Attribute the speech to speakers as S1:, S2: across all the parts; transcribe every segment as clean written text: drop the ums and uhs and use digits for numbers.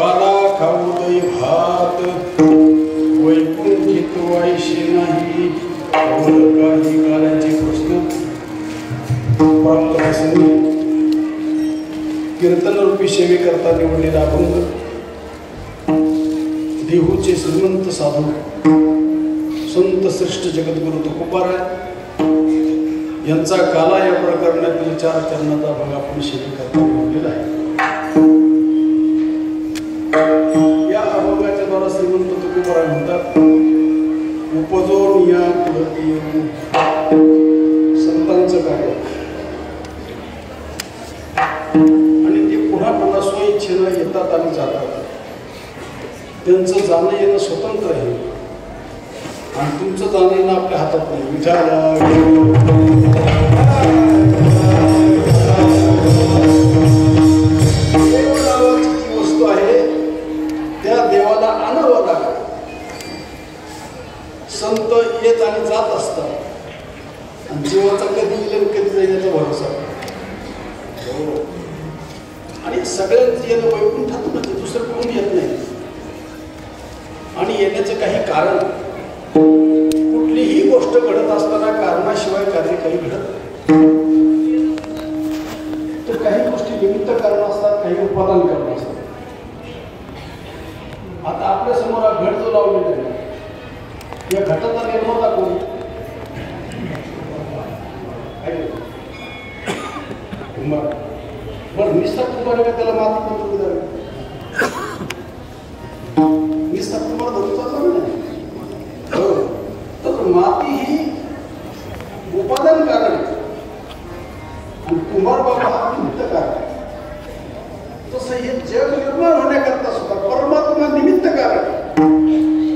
S1: काला खाऊदय भात वैकुंठित वायशे नाही काही काळाचे प्रश्न कीर्तन रूपी सेवे करता निवडलेला अभंग देहूचे श्रीमंत साधू संत श्रेष्ठ जगद्गुरु तुकोबाराय यांचा काला या प्रकरणातील 4 चरणाचा अभंग आपण सेवे करता निवडलेला आहे. या अभंगाच्या द्वारा श्रीमंत तुकोबाराय म्हणतात उपजोन या पुढे संतांचं कार्य आणि ते पुन्हा पुन्हा स्वइच्छेनं येतात आणि जातात. त्यांचं जाणं येणं स्वतंत्र आहे आणि तुमचं जाणं येणं आपल्या हातात नाही. विचारा देव नावाची जी वस्तू आहे त्या देवाला आणावं लागतं. संत येत आणि जात असतात आणि जीवाचा कधी येईल कधी जाईल याचा भरोसा आणि सगळ्यांचं येणं वैकुंठातून म्हणजे दुसरं कोण येत नाही. आणि येण्याचं काही कारण कुठलीही गोष्ट घडत असताना कारणाशिवाय कार्य काही घडत तर काही गोष्टी निमित्त कारण असतात काही उत्पादन कारण असतात. आता आपल्या समोर हा घट जो लावलेला आहे या घटाचा निर्माता कोण? बरं निस्ता कुंभार का त्याला माती पण निस्ता कुंभार धरूचा नाही तर माती ही उपादान कारण आणि कुंभार बाबा हा निमित्त कारण. तसं हे जग निर्माण होण्याकरता सुद्धा परमात्मा निमित्त कारण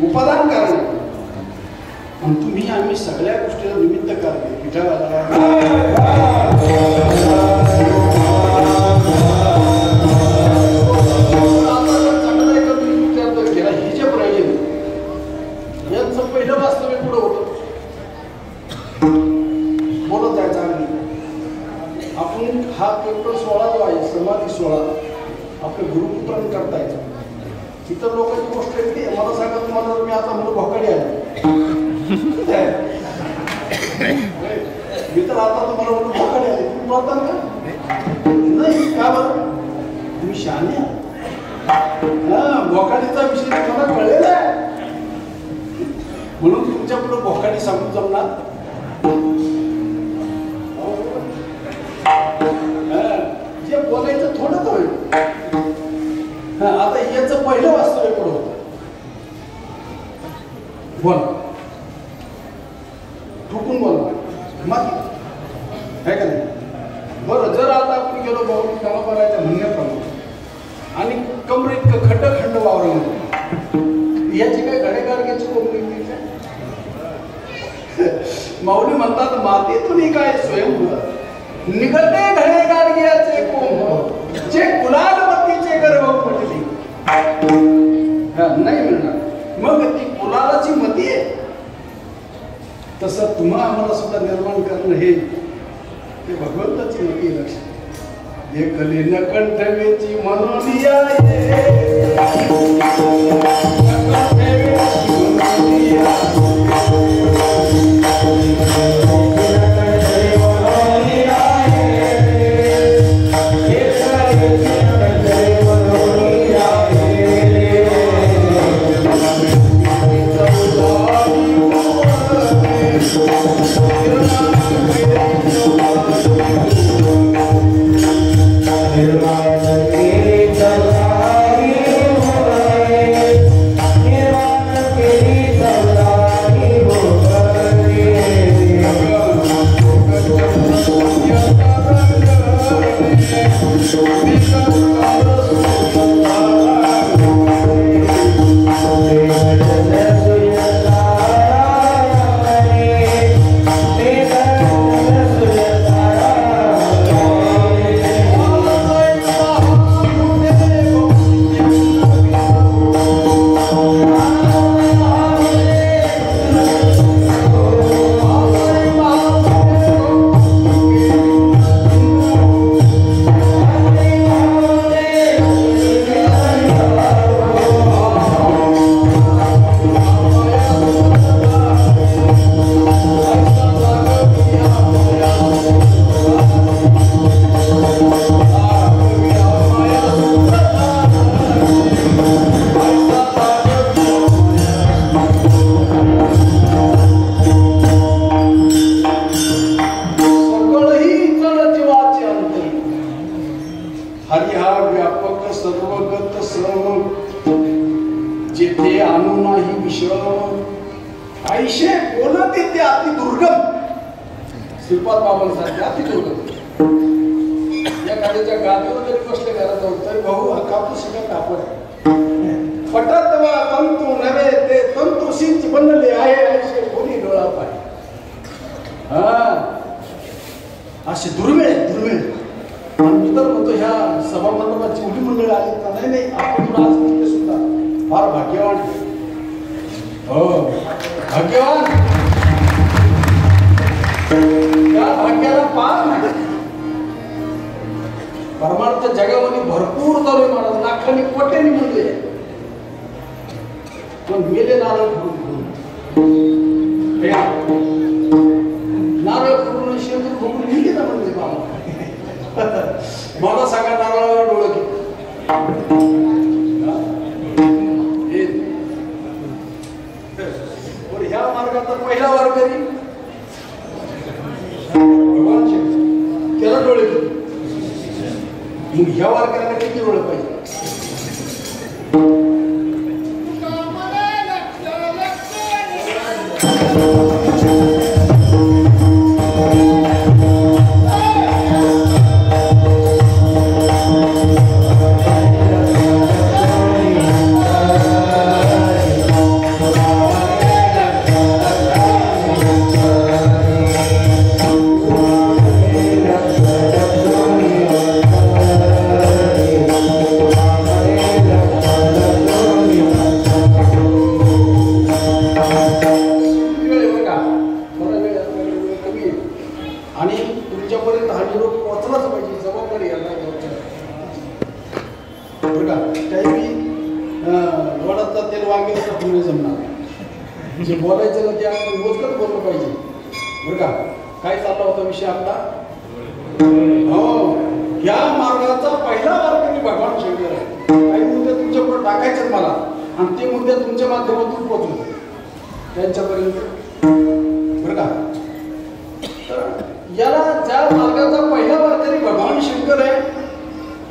S1: उपादान कारण आणि तुम्ही आम्ही सगळ्या गोष्टीला निमित्त कारण हे जे प्रयोजन यांचं पहिलं वास्तव्य पुढं होतं बोलत जायचं आम्ही आपण हा पेपर 16 जो आहे समाधी 16 आपल्या गुरुपुत्रांनी करता येतो. इतर लोकांची गोष्ट येते मला सांगा तुम्हाला मी आता म्हणून भोकाडी आले मी तर आता तुम्हाला म्हणून भोकाडी आले तुम्ही बोलता का नाही का बरं तुम्ही शहाणे हा भोकाडीचा विषय तुम्हाला कळलेला आहे म्हणून तुमच्या पुढे भोकाडी सांगून जमणार जे बोलायचं थोडंच होईल. आता याचं पहिलं वास्तव्य पुढं होतं बोल ठोकून बोल माती आहे का नाही. बरं जर आता आपण गेलो भाऊ कामा करायच्या म्हणण्याप्रमाणे आणि कमर इतकं खंड वावरलं याची काय घडेगाडग्याची कोंबडी माऊली म्हणतात मातीतून काय स्वयंभू निघते घडे गाडग्याचे कोंब जे कुलाल मतीचे गर्भ पटली नाही मिळणार. मग ती कुलालाची मती आहे तसं तुम्हा आम्हाला सुद्धा निर्माण करणं हे भगवंताची मती लक्ष एक लीन कंठवेची म्हणून
S2: निर्माण के
S1: सम जेथे आणू नाही विषम आईशे बोलत येते अति दुर्गम श्रीपाद बाबांसारखे अति दुर्गम या गाडीच्या गादीवर जरी बसले घरात जाऊन तरी भाऊ हा कापूस सगळं कापड पटत वा तंतू नव्हे ते तंतूशीच बनले आहे आईशे कोणी डोळा पाय हा असे दुर्मिळ आणि मी तर म्हणतो ह्या सभा मंडपाची एवढी मंडळी आली का नाही आपण आज सुद्धा फार भाग्यवान हो भाग्यवान त्या भाग्याला पार नाही परमार्थ जगामध्ये भरपूर चालू महाराज लाखांनी कोट्यानी म्हणले पण मेले नारळ नारळ फोडून शेंदूर फोडून गेले ना म्हणजे बाबा मला सांगा नारळाला डोळं की ह्या मार्गाचा पहिला वारकरी भगवान शंकर त्याला डोळे किती मग ह्या वारकऱ्याला किती डोळे पाहिजे जे बोलायचं ना ते आपण मोजकच बोललं पाहिजे बरं का काय चालला होता विषय आपला हो या मार्गाचा पहिला वारकरी भगवान शंकर आहे काही मुद्दे तुमच्यापुढे टाकायचे मला आणि ते मुद्दे तुमच्या माध्यमातून पोहोचू त्यांच्यापर्यंत बरं का तर याला ज्या मार्गाचा पहिला वारकरी भगवान शंकर आहे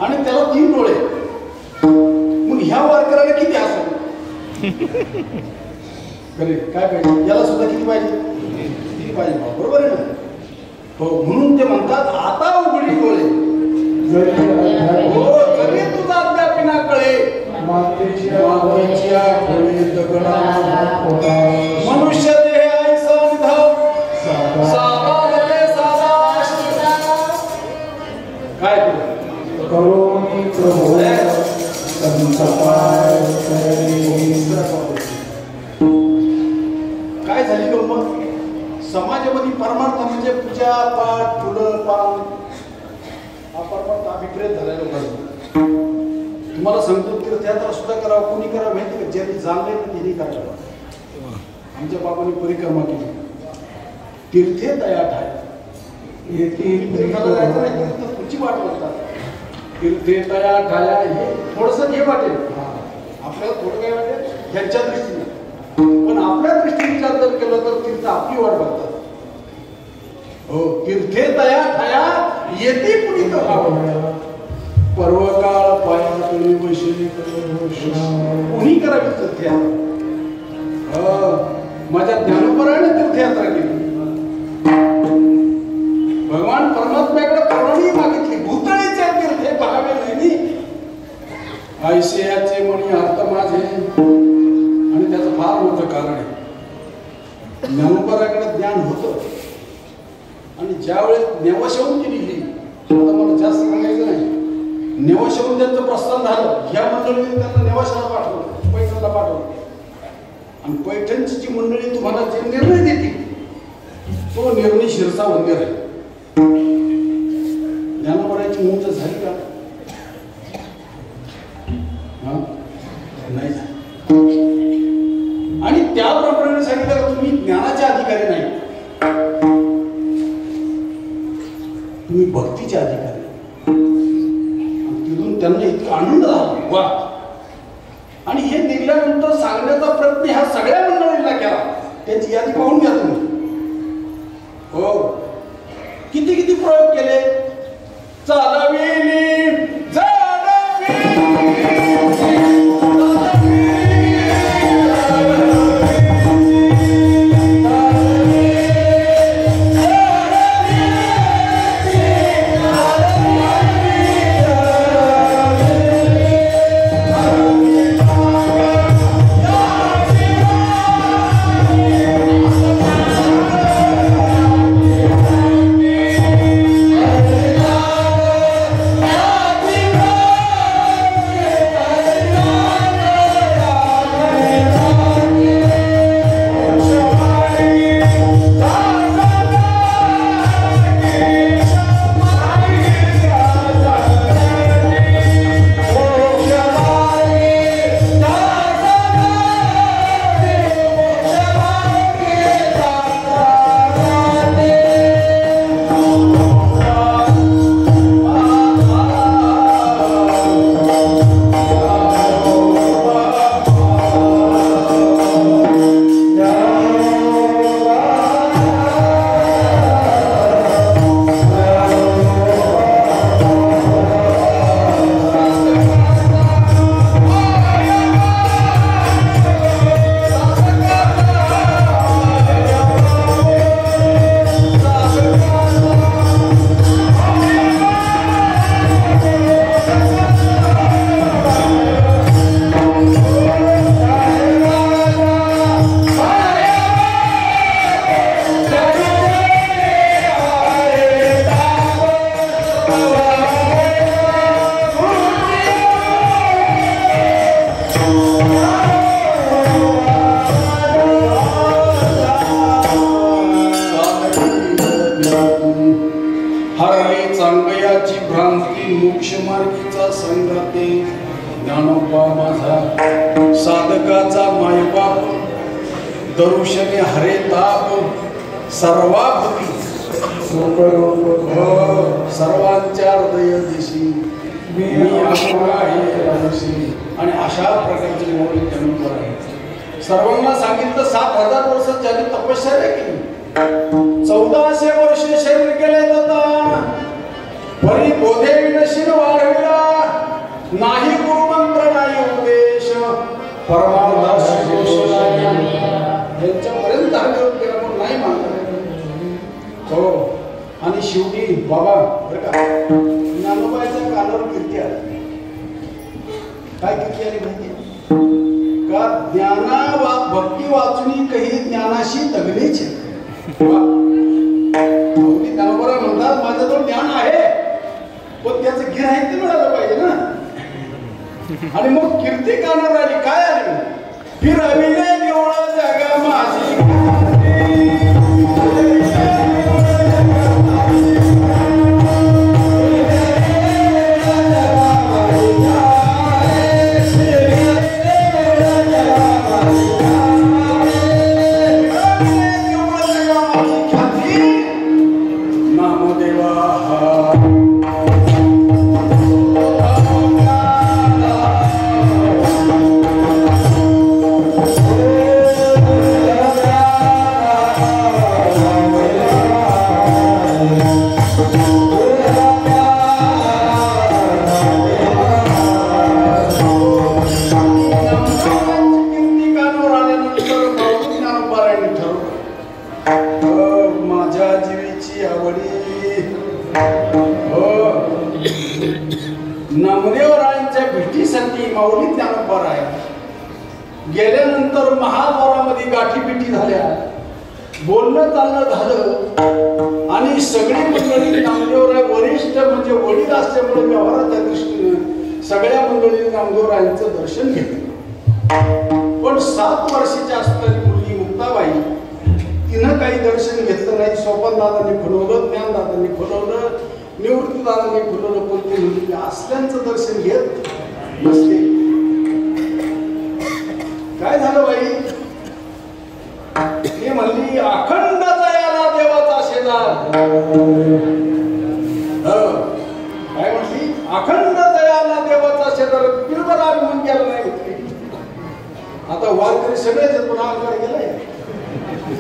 S1: आणि त्याला 3 डोळे मग ह्या वारकऱ्याला किती असेल काय पाहिजे याला सुद्धा किती पाहिजे बरोबर आहे ना हो म्हणून ते म्हणतात आता उघडी डोळे हो जरी तुझा अद्यापिना कळे मनुष्य देह ऐसा निधाव काय काय झाली गंमत समाजामध्ये परमार्थ म्हणजे पूजा पाठ फुलं पान हा परमार्थ अभिप्रेत झाला लोकांना तुम्हाला सांगतो तीर्थयात्रा सुद्धा करावं कोणी करावं माहिती का ज्यांनी जाणले ना त्यांनी करावं आमच्या बाबांनी परिक्रमा केली तीर्थे तया ठाय तीर्थाला जायचं नाही तीर्थ पुढची वाट बघतात तीर्थे तया ठाया हे थोडंसं हे वाटेल आपल्याला थोडं काय वाटेल ह्यांच्या दृष्टीने पण आपल्या दृष्टीने विचार जर केलं तर तीर्थ आपली वाट बघतात हो तीर्थे तया ठाया येते पुढे पर्वकाळ पाया तुम्ही वैशिणी कोणी करावी तीर्थयात्रा माझ्या ज्ञानोपराने तीर्थयात्रा केली भगवान परमात्म्याकडे परवानगी मागितली भूतळीचे तीर्थे पाहावे नाही ऐशियाचे म्हणी अर्थ माझे आणि त्याचं फार मोठं कारण आहे ज्ञानोपराकडे ज्ञान होतं आणि ज्यावेळेस नेवशवंती निघली आता मला जास्त सांगायचं नाही नेवशवंत्यांचं प्रस्थान झालं ह्या मंडळीने त्यांना नेवाशाला पाठवलं पैठणला पाठवलं आणि पैठणची जी मंडळी तुम्हाला जे निर्णय देते तो निर्णय शिरसा वंदेर आहे ज्ञानोपराची मूर्त झाली का नाही आणि त्याप्रमाणे सांगितलं तुम्ही ज्ञानाचे अधिकारी नाही तुम्ही भक्तीचे अधिकारी तिथून त्यांना इतका आनंद झाला वा आणि हे निघाल्यानंतर सांगण्याचा प्रयत्न ह्या सगळ्या मंडळींना केला त्यांची यादी पाहून घ्या तुम्ही हो किती किती प्रयोग केले चालविली माझा साधकाचा मायबाप दरुषणे हरे ताप सर्वाभूती सर्वांच्या हृदय दिशी मी आणि अशा प्रकारचे मौलिक जन्म आहे. सर्वांना सांगितलं 7000 वर्ष झाली तपश्चर्या केली, 1400 वर्ष शरीर केले जाता परी बोधे विनशील वाढविला नाही गुरुमंत्र नाही उपदेश परमार्थ यांच्यापर्यंत आग्रह केला पण नाही मानत. हो आणि शेवटी बाबा बरं का ज्ञानोबाईच्या कानावर कीर्ती आली. काय कीर्ती आली माहिती का? भक्ती वाचून काही ज्ञानाशी तगणीच ज्ञानोबा म्हणतात माझ्याजवळ ज्ञान आहे पण त्याचं गिऱ्हाईक मिळालं पाहिजे ना. आणि मग कीर्ती कानावर आली. काय आली? फिरविले निवळ जगा माझी माऊली ज्ञानोबा आहे. गेल्यानंतर महाद्वारामध्ये गाठीपिटी झाल्या, बोलणं चालणं झालं आणि सगळी मंडळी नामदेवराय वरिष्ठ म्हणजे वडील असल्यामुळे व्यवहाराच्या दृष्टीनं सगळ्या मंडळी नामदेवरायांचं दर्शन घेतलं. पण 7 वर्षाची असणारी मुलगी मुक्ताबाई तिनं काही दर्शन घेतलं नाही. सोपान दादांनी खुलवलं, ज्ञान दादांनी खुलवलं, निवृत्ती दादांनी खुलवलं पण ती मुलगी असल्यांचं दर्शन घेत नसते. काय झालं बाई? हे म्हणली अखंड दयाला देवाचा शेजार. काय म्हटली? अखंड दयाला देवाचा शेजार. बिलकुल अभिमान केला नाही. आता वारकरी सगळेच पुन्हा अहंकार गेलाय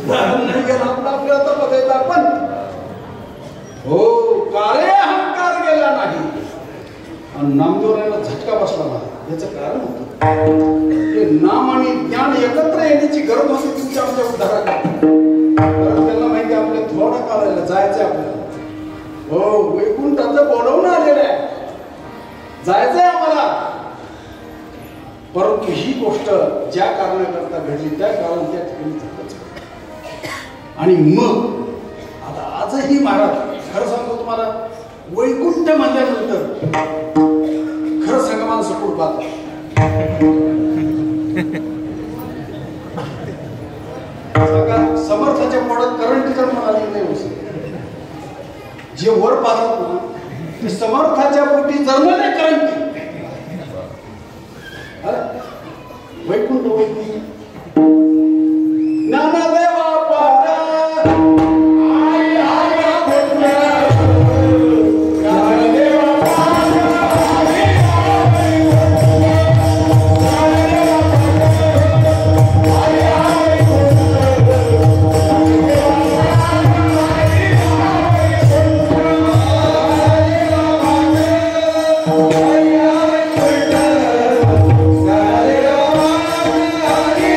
S1: नाही गेला आपला आपल्याला तर बघायचं आपण. हो कार्य अहंकार गेला नाही. आणि नामदेवरायांना झटका बसला मला. याचं कारण होतं ते नाम आणि ज्ञान एकत्र येण्याची गरज होती तुमच्या आमच्या उद्धाराला. कारण त्यांना माहिती आपल्या थोडा काळाला जायचंय आपल्याला. हो वैकुंठाचं बोलवून आलेलं आहे, जायचंय आम्हाला. परंतु ही गोष्ट ज्या कारणाकरता घडली त्या कारण त्या ठिकाणी झालंच. आणि मग आता आजही महाराज खरं सांगतो तुम्हाला वैकुंठ म्हणल्यानंतर खरं सांगा माणसं कुठं समर्थाच्या पोटात करंट जर म्हणाली नाही जे वर पाहतात ना ते समर्थाच्या पोटी जन्मले करंट. वैकुंठ वैकुंठ ज्ञानदेवा पाटा
S2: Hare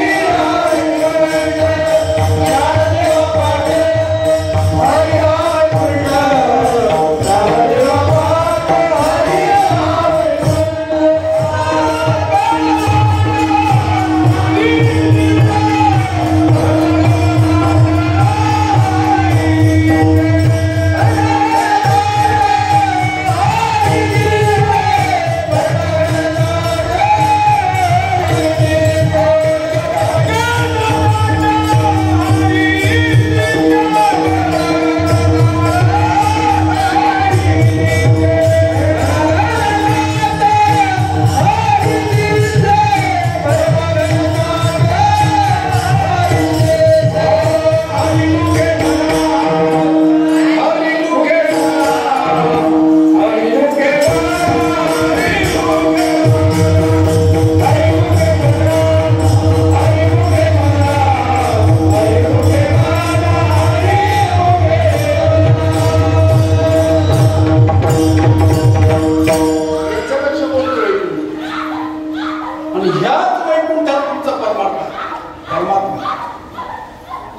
S1: तुमचा परमात्मा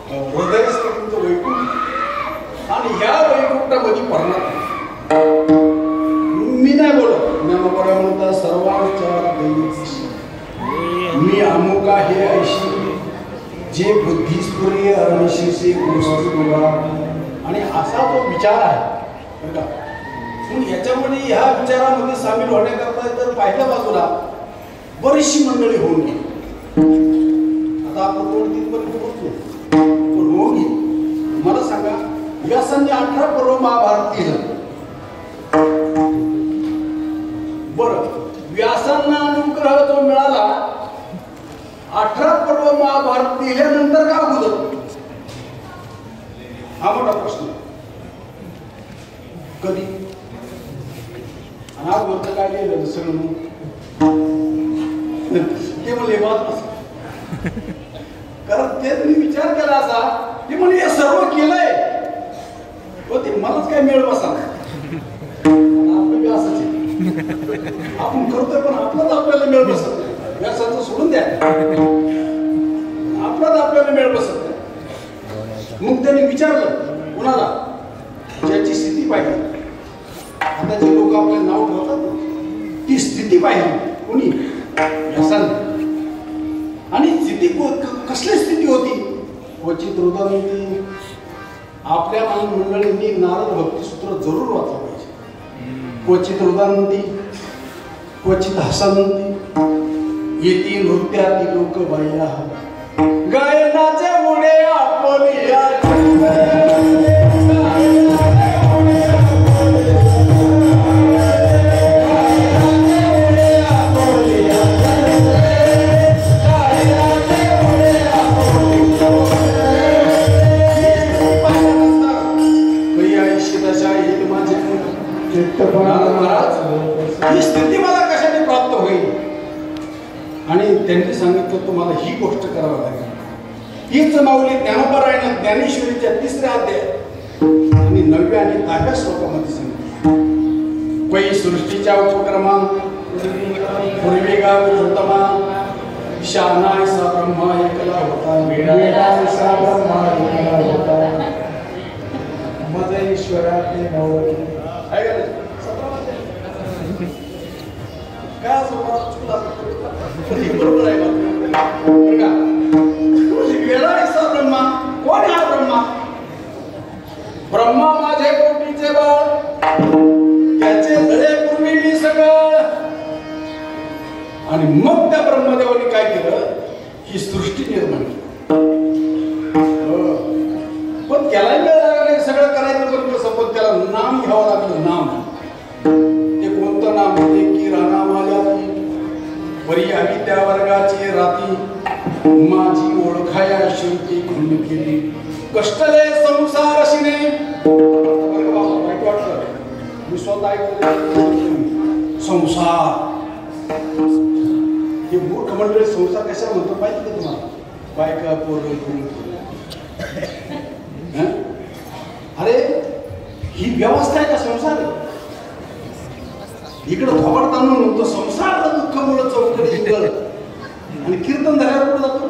S1: हृदयस्थ तुमचं वैकुंठ आणि ह्या वैकुंठामध्ये परमात्मा. मी नाही बोलत, ज्ञानोबा म्हणतात सर्वांच्या मी अमुक आहे ऐशी जे बुद्धिस्फुर्य अनिशिसे गोष्टी आणि असा तो विचार आहे बरं का. म्हणून याच्यामध्ये ह्या विचारामध्ये सामील होण्याकरता तर पहिल्या बाजूला बरीचशी मंडळी होऊन गेली. आता आपण कोण तिथपर्यंत पोहोचलो पण होऊन गेली. मला सांगा व्यासांनी 18 पर्व महाभारत केलं. बरं व्यासांना अनुग्रह जो मिळाला 18 पर्व महाभारत लिहिल्यानंतर का होतं हा मोठा प्रश्न. कधी आणि आज वरचं काय लिहिलं सगळं ते म्हणले कारण ते तुम्ही विचार केला असा ते म्हणजे हे सर्व केलंय व ते मलाच काय मिळत बसा. आपलं बी असंच आहे, आपण करतोय पण आपलंच आपल्याला मिळत बसत नाही. व्यासाचं सोडून द्या, आपलाच आपल्याला मिळत बसत नाही. मग त्यांनी विचारलं कुणाला ज्याची स्थिती पाहिजे. आता जे लोक आपले नाव ठेवतात ती स्थिती पाहिजे कोणी व्यासाने. आणि स्थिती कसली स्थिती होती. क्वचित हृदयंती आपल्या मंडळींनी नारद भक्तिसूत्र जरूर वाचलं पाहिजे. क्वचित हृदयंती क्वचित हसंती येती नृत्याती लोक बाह्या गायनाचे मुळे आपल्या ही स्थिती मला कशाने प्राप्त होईल. आणि त्यांनी सांगितलं तुम्हाला ही गोष्ट करावं लागेल. हीच माऊली ज्ञानोबा ज्ञानेश्वरीच्या 3ऱ्या अध्याय आणि 9व्या आणि 10व्या श्लोकामध्ये सांगितलं. पै सृष्टीच्या उपक्रमा पूर्वी गाव उत्तमा शानाय सा ब्रह्मा एकला होता वेळाय सा ब्रह्मा एकला होता मज ईश्वराचे नवरी काय बरोबर आहे वेळा ऐसा ब्रह्मा. कोण हा ब्रह्मा. ब्रह्मा माझे पोटीचे बाळ त्याचे धडे पूर्वी मी सगळ. आणि मग त्या ब्रह्मदेवाने काय केलं ही सृष्टी निर्माण केली. पण त्याला वेळ लागला सगळं करायचं पण कसं. पण त्याला नाम घ्यावं लागलं. नाम ते कोणतं नाम होते की राणा माझ्या परी आम्ही त्या वर्गाची राती माझी ओळखाया शेवटी खुंड केली कष्टले संसार अशीने. वाईट वाटलं मी स्वतः संसार हे मूर्ख मंडळी संसार कशा म्हणतो माहिती का तुम्हाला. बायका पोरं अरे ही व्यवस्था आहे का संसार आहे. इकडं थोबड ताणून म्हणतो संसार दुःख मुळे चौकडी इंगळ आणि कीर्तन झाल्यावर कुठं जातो.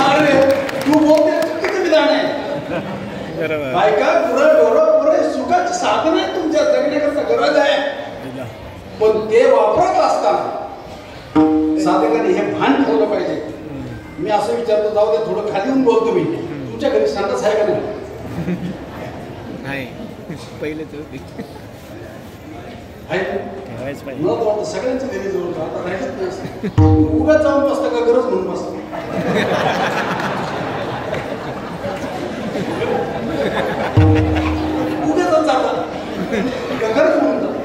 S1: अरे तू बोलते किती विधान आहे. बायका पुरं डोरं पुरे सुखाची साधन आहे तुमच्या जगण्याकरता गरज आहे. पण ते वापरत असताना साधकाने हे भान ठेवलं पाहिजे. मी असं विचारतो जाऊ दे थोडं खाली येऊन बोलतो मी. तुमच्या घरी संडास आहे का नाही.
S2: नाही पहिले तर
S1: मला तर वाटतं सगळ्यांच्या घरी जवळ आता राहिलंच नाही. उगाच जाऊन बसतं का गरज म्हणून बसतं. उगाच जातात गरज म्हणून जातात.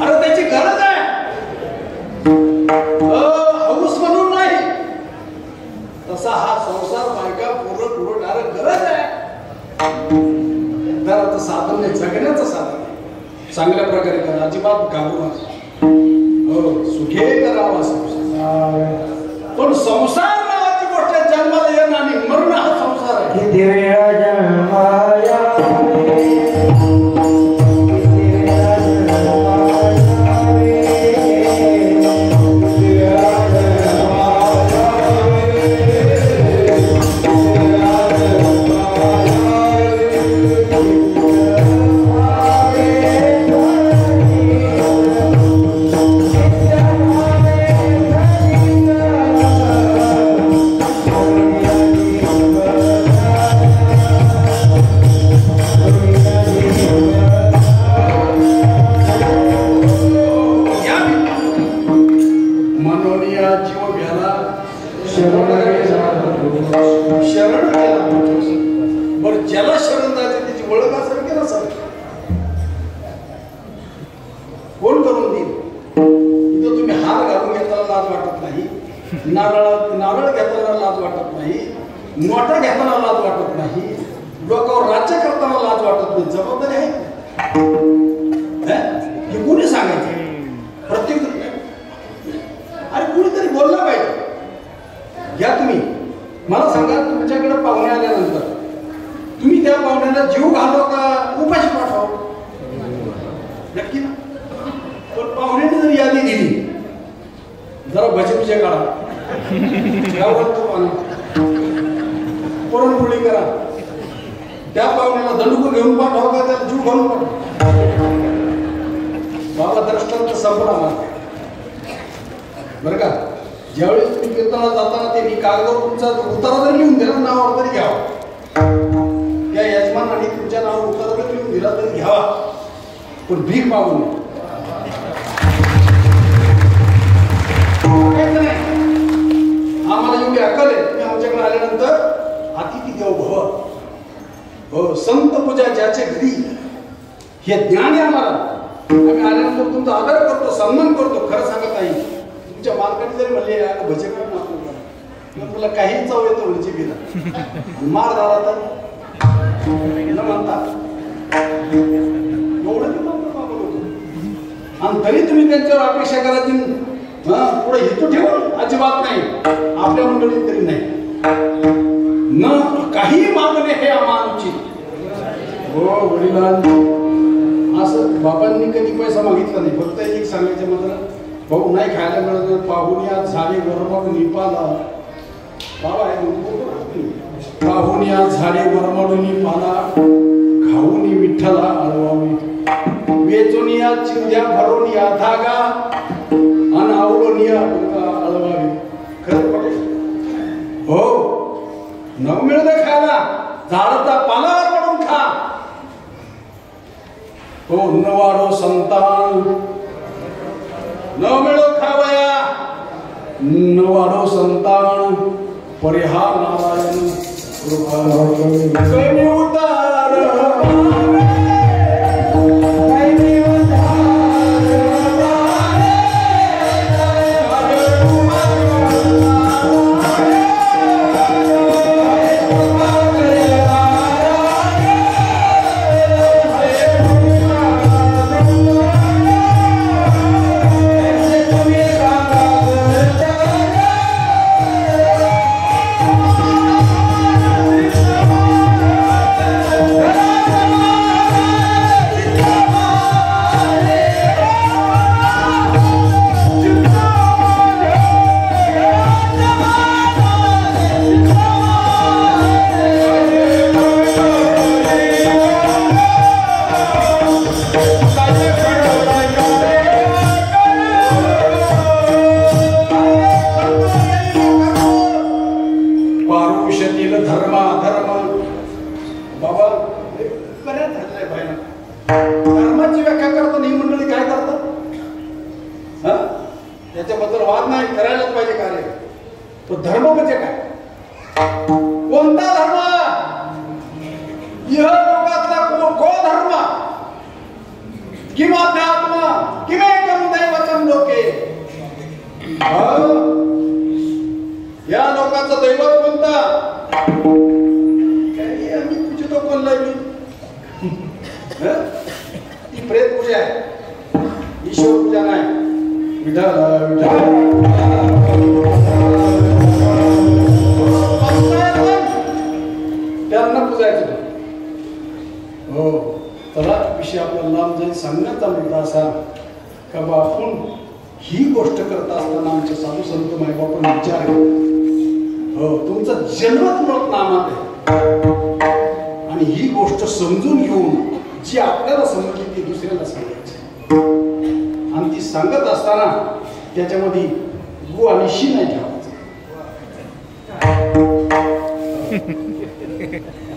S1: अरे त्याची गरज आहे हौस म्हणून नाही. तसा हा संसार बायका पूर्ण पुरवणारा गरज आहे. तर साधन नाही जगण्याचं साधन आहे. चांगल्या प्रकारे करा अजिबात घाबरू नका. हो सुखे करावा संसार. पण संसार नावाची गोष्ट जन्माला येणं आणि मरण हा संसार आहे. नारळ घेताना लाज वाटत नाही, नोटा घेताना लाज वाटत नाही, लोकांवर राज्य करताना लाज वाटत नाही. जबाबदारी आहे हे कोणी सांगायचं? प्रत्येक अरे कुणीतरी बोलला पाहिजे. घ्या तुम्ही मला सांगा, तुमच्याकडे पाहुणे आल्यानंतर तुम्ही त्या पाहुण्याला जीव घालव का उपाशी पाठवा? नक्की ना. पण पाहुण्याने जर यादी दिली, जरा भजीपुजे काढा, तो पाणी पुरणपोळी करा, त्या पाहुण्याला दंडुकं घेऊन पाठवा का त्याला जीव घालून पाठवा? बाबा दृष्टांत संपला बरं का. ज्यावेळी तुम्ही कीर्तनाला जाताना ते कागदावर तुमचा उतारा जरी लिहून दिला, नावावर तरी घ्यावा. त्या यजमानाने तुमच्या नावावर उतारा जरी लिहून दिला तरी घ्यावा, पण भीक मागू नये. आम्हाला एवढी अक्कल आहे, तुम्ही आमच्याकडे आल्यानंतर अतिथी देव भव, हो संत पूजा ज्याचे घरी, हे ज्ञान आहे आम्हाला. आम्ही आल्यानंतर तुमचा आदर करतो, सन्मान करतो. खरं सांगत आहे, तुमच्या मालकाने जरी म्हणले भजे करून आपण किंवा तुला काही चव येतो म्हणजे बिना मार झाला तर न म्हणता एवढं ते म्हणतो बाबा लोक. आणि तरी तुम्ही त्यांच्यावर अपेक्षा करायची पुढे हेतू ठेवून अजिबात नाही. आपल्या मंडळीत तरी नाही न काही मागणे हे अमानुचित. हो वडिलांनी असं बाबांनी कधी पैसा मागितला नाही. फक्त एक सांगायचं मात्र, भाऊ नाही खायला मिळत, पाहुणी आज झाडे गरमाडून निपाला. बाबा आहे पाहुणी आज झाडे गरमाडून निपाला, खाऊनी विठ्ठला अळवावी, वेचून या चिंध्या भरून या धागा, आणि आवडून या अळवावी. खरं पडेल हो. न मिळत खायला, झाडाचा पालावर पडून खा. हो न वाढो संतान, न मिळो खावया, न वाढो संतान, परिहार नारायण कृपा कमी उतार. त्याच्याबद्दल वाद नाही, करायलाच पाहिजे कार्य. तो धर्म म्हणजे काय? कोणता धर्म? इह लोकातला को धर्म किंवा अध्यात्म किमेकम दैवतम लोके. या लोकांचं दैवत कोणता? आम्ही पूजतो कोणला ती प्रेत पूजा आहे, ईश्वर पूजा नाही. त्यांना पूजायचं. हो चला विषय आपल्याला लांब जाईल. सांगण्याचा मुद्दा असा का बा आपण ही गोष्ट करत असताना आमचे साधू संत मायबापांना विचार घ्या. हो तुमचा जन्मच मुळात नामात आहे, आणि ही गोष्ट समजून घेऊन जी आपल्याला समजली ती दुसऱ्याला सांगायची. आणि ती सांगत असताना त्याच्यामध्ये गो आणि शी नाही ठेवायचं.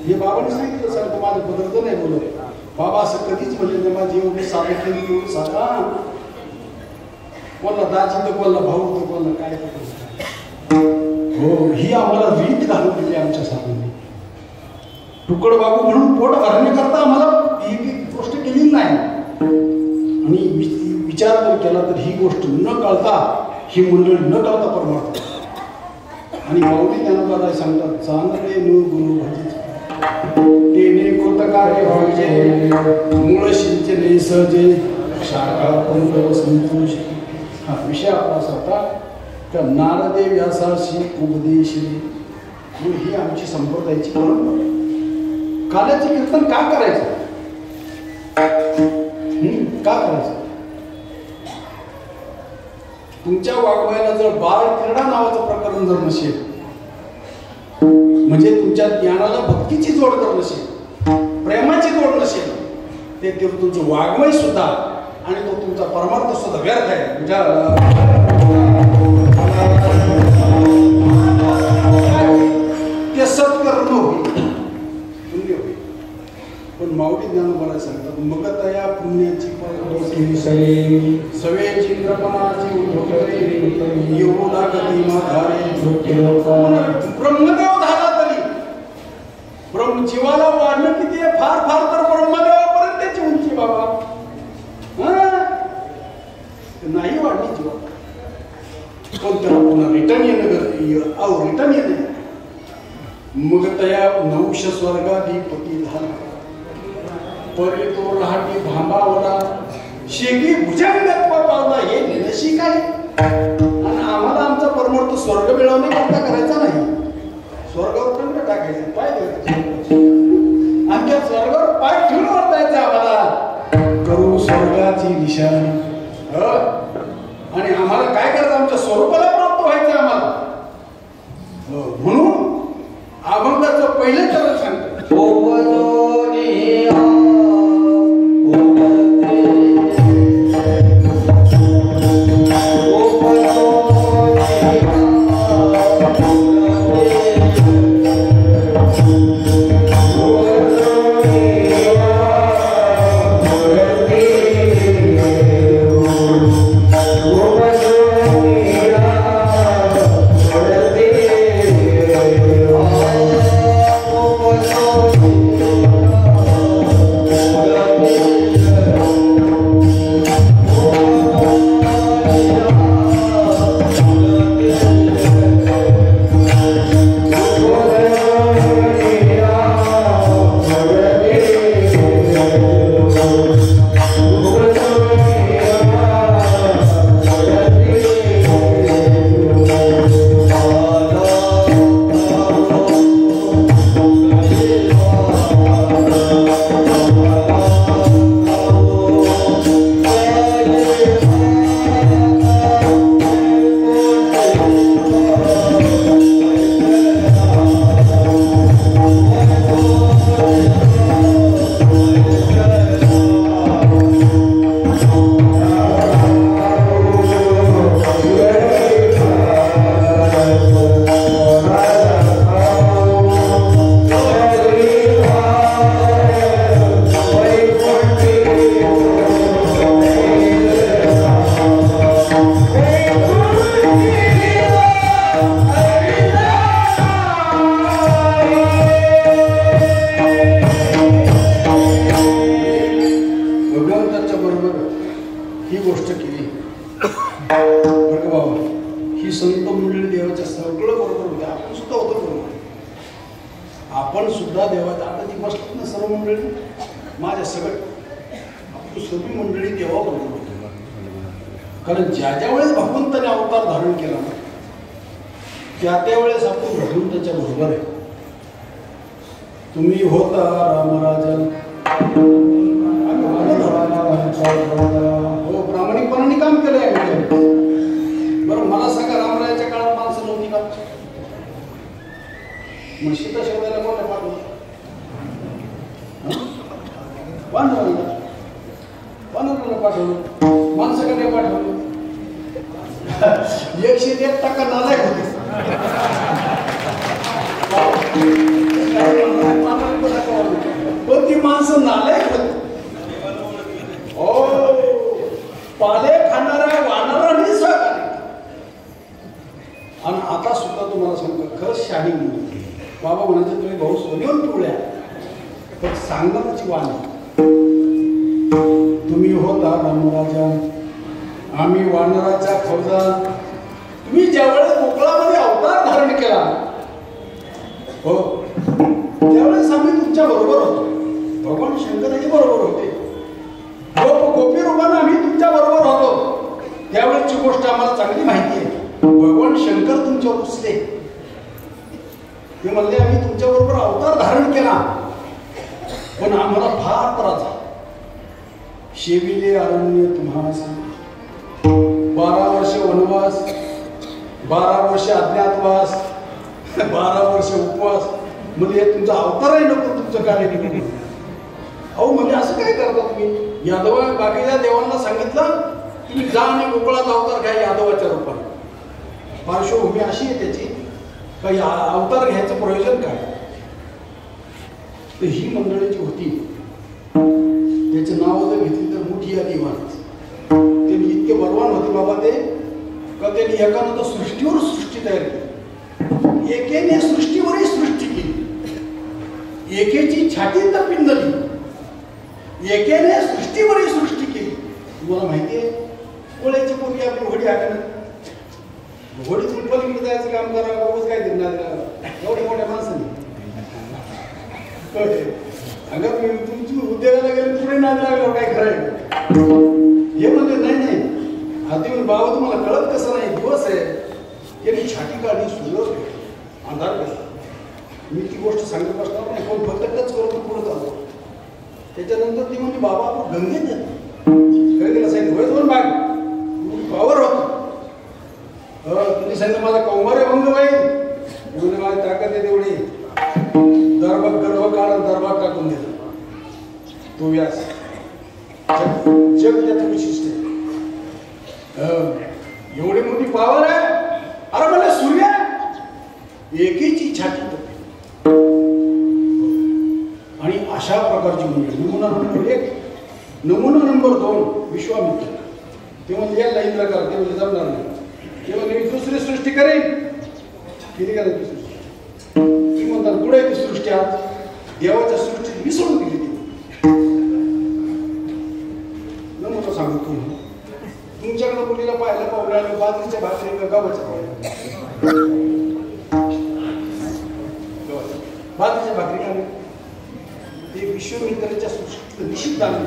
S1: हे बाबांनी सांगितलं सर, माझं बदलतं नाही बोलत. बाबा असं कधीच म्हणले नाही माझी एवढी साधं केली एवढं साधा. कोणला दाजी तर कोणला भाऊ तर कोणला काय. हो ही आम्हाला रीत घालून दिली आमच्या साधूंनी. तुकड बाबू म्हणून पोट भरण्याकरता आम्हाला ही गोष्ट केली नाही. आणि विचार जर केला तर ही गोष्ट न कळता, ही मंडळी न कळता परमार्थ आणि माऊली ज्ञानोबा सांगतात चांगले नु गुरु भजित तेने कृतकार्य व्हायचे मूळ सिंचने सहजे शाखा पंत संतोष. हा विषय आपला असा होता का नारदे व्यासाशी उपदेशली. ही आमची संप्रदायाची परंपरा. काल्याचं कीर्तन का करायचं? का करायचं? तुमच्या वाङ्मयाला जर बाळ क्रीडा नावाचं प्रकरण जर नसेल, म्हणजे तुमच्या ज्ञानाला भक्तीची जोड जर नसेल, प्रेमाची जोड नसेल, ते तुमचं वाङ्मय सुद्धा आणि तो तुमचा परमार्थ सुद्धा व्यर्थ आहे. ते सत्कर्म होईल, पुण्य होईल. पण माऊली ज्ञानोबा सांगतात मग तया पुण्याची सवेची कृपणाची येऊ लागती माधारे. ब्रह्मदेव झाला तरी ब्रह्मजीवाला वाढणं किती आहे? फार फार तर ब्रह्मदेवापर्यंत त्याची उंची बाबा. नाही वाढली जीवा. पण त्याला पुन्हा रिटर्न येणं रिटर्न येणे. मग तया नवश स्वर्गाधिपती झाला परी तो लहाटी भांबावला शेगी भुजंगत्व पावला. हे निरशी काय? आणि आम्हाला आमचा परमार्थ स्वर्ग मिळवण्याकरता करायचा नाही, स्वर्गावर कंठ टाकायचं, पाय द्यायचे. आमच्या स्वर्गावर पाय ठेवून वर्तायचं आम्हाला. करू स्वर्गाची निशाणी. आणि आम्हाला काय करायचं? आमच्या स्वरूपाला प्राप्त व्हायचं आम्हाला. म्हणून अभंगाचं पहिले चरण सांगतो. आपण सुद्धा देवाच्या आता ती बसतात ना सर्व मंडळी, माझ्या सगळं आपली सर्व मंडळी देवाबरोबर. कारण ज्या ज्या वेळेस भगवंताने अवतार धारण केला ना त्या त्यावेळेस आपण भगवंताच्या बरोबर आहे. तुम्ही होता रामराजन हो प्रामाणिकपणाने काम केलंय. बरं मला सांगा रामरायाच्या काळात माणसं नव्हती का? मग सीता शोधायला कोणाला पाठवलं? वानराला पाठवलं. माणसं कडे पाठवलं. 101% नालायक होते. पण ती माणसं नालायक होती. पाले खाणाऱ्या वानरांनी सहकार्य. आणि आता सुद्धा तुम्हाला सांगतो खरंच शाही म्हणून बाबा म्हणायचं तुम्ही भाऊ सोन्यावर पिवळ्या पण सांगण्याची वाण. तुम्ही होता रामराजा आम्ही वानराच्या फौजा. तुम्ही ज्या वेळेस कोकणामध्ये अवतार धारण केला हो त्यावेळेस आम्ही तुमच्या बरोबर होतो. भगवान शंकरही बरोबर होते. गोपी रूपानं आम्ही तुमच्या बरोबर होतो. त्यावेळेची गोष्ट आम्हाला चांगली माहिती आहे. भगवान शंकर तुमच्यावर रुसले. ते म्हणले आम्ही तुमच्या बरोबर अवतार धारण केला पण आम्हाला फार त्रास झाला. शेविले अरण्य तुम्हास 12 वर्ष वनवास 12 वर्ष अज्ञातवास 12 वर्ष उपवास म्हणजे तुमचा अवतारही नको तुमचं कार्य नको. अहो म्हणजे असं काय करता तुम्ही. यादव बाकीच्या देवांना सांगितलं तुम्ही जा आणि गोकुळात अवतार घ्या यादवाच्या रूपाने. पार्श्वभूमी अशी आहे त्याची काही अवतार घ्यायचं प्रयोजन काय. तर ही मंडळी जी होती त्याचं नाव जर घेतली तर मोठी यादी वाढत. त्यांनी इतके बलवान होते बाबा ते का त्यांनी एकानं तर सृष्टीवर सृष्टी तयार केली. एकेने सृष्टीवरही सृष्टी केली. एकेची छाती तर पिंजली. एकेने सृष्टीवरही सृष्टी केली. तुम्हाला माहिती आहे कोळ्याची पोरगी आपली घोडी आहे ना. घोडीतून पलीकडे जायचं काम करा रोज काय देणार एवढ्या मोठ्या माणसाने. अगं मी तुमची उद्योगाला गेले पुढे नाही लागलं काय खरंय हे म्हणजे नाही आधी बाबा तुम्हाला कळत कसं नाही दिवस आहे. यांनी छाती काढली सूर्य अंधार केला. मी ती गोष्ट सांगत बसणार नाही कोण फक्त टच करून पुढे चालतो. त्याच्यानंतर ती म्हणजे बाबा आपण गंगेत येतो गंगेला सांगितलं वय दोन बाग पावर होतो. तुम्ही सांगितलं माझा कौमार्य भंग होईल म्हणजे माझी ताकद आहे तेवढी. दरबार गर्भ काढून दरबार टाकून दिला तो व्यास. जग त्याचं विशिष्ट आहे. एवढी मोठी पावर आहे. अरे म्हणजे सूर्य एकीची छाती तपे. आणि अशा प्रकारची मंडळी. नमुना नंबर 1 नमुना नंबर 2 विश्वामित्र. ते म्हणजे याला इंद्र करा ते म्हणजे जमणार नाही. ते म्हणजे मी दुसरी सृष्टी करेन किती करा दुसरी ती म्हणतात पुढे ती सृष्टी आज देवाच्या सृष्टीत मिसळून दिली ती. नमुना सांगतो तुमच्याकडे मुलीला पाहायला पाहुण्याला बाजरीच्या भाकरी गावाच्या बाजरीच्या भाकरी खाणे ते विश्वमित्राच्या सृष्टीत निश्चित झाले.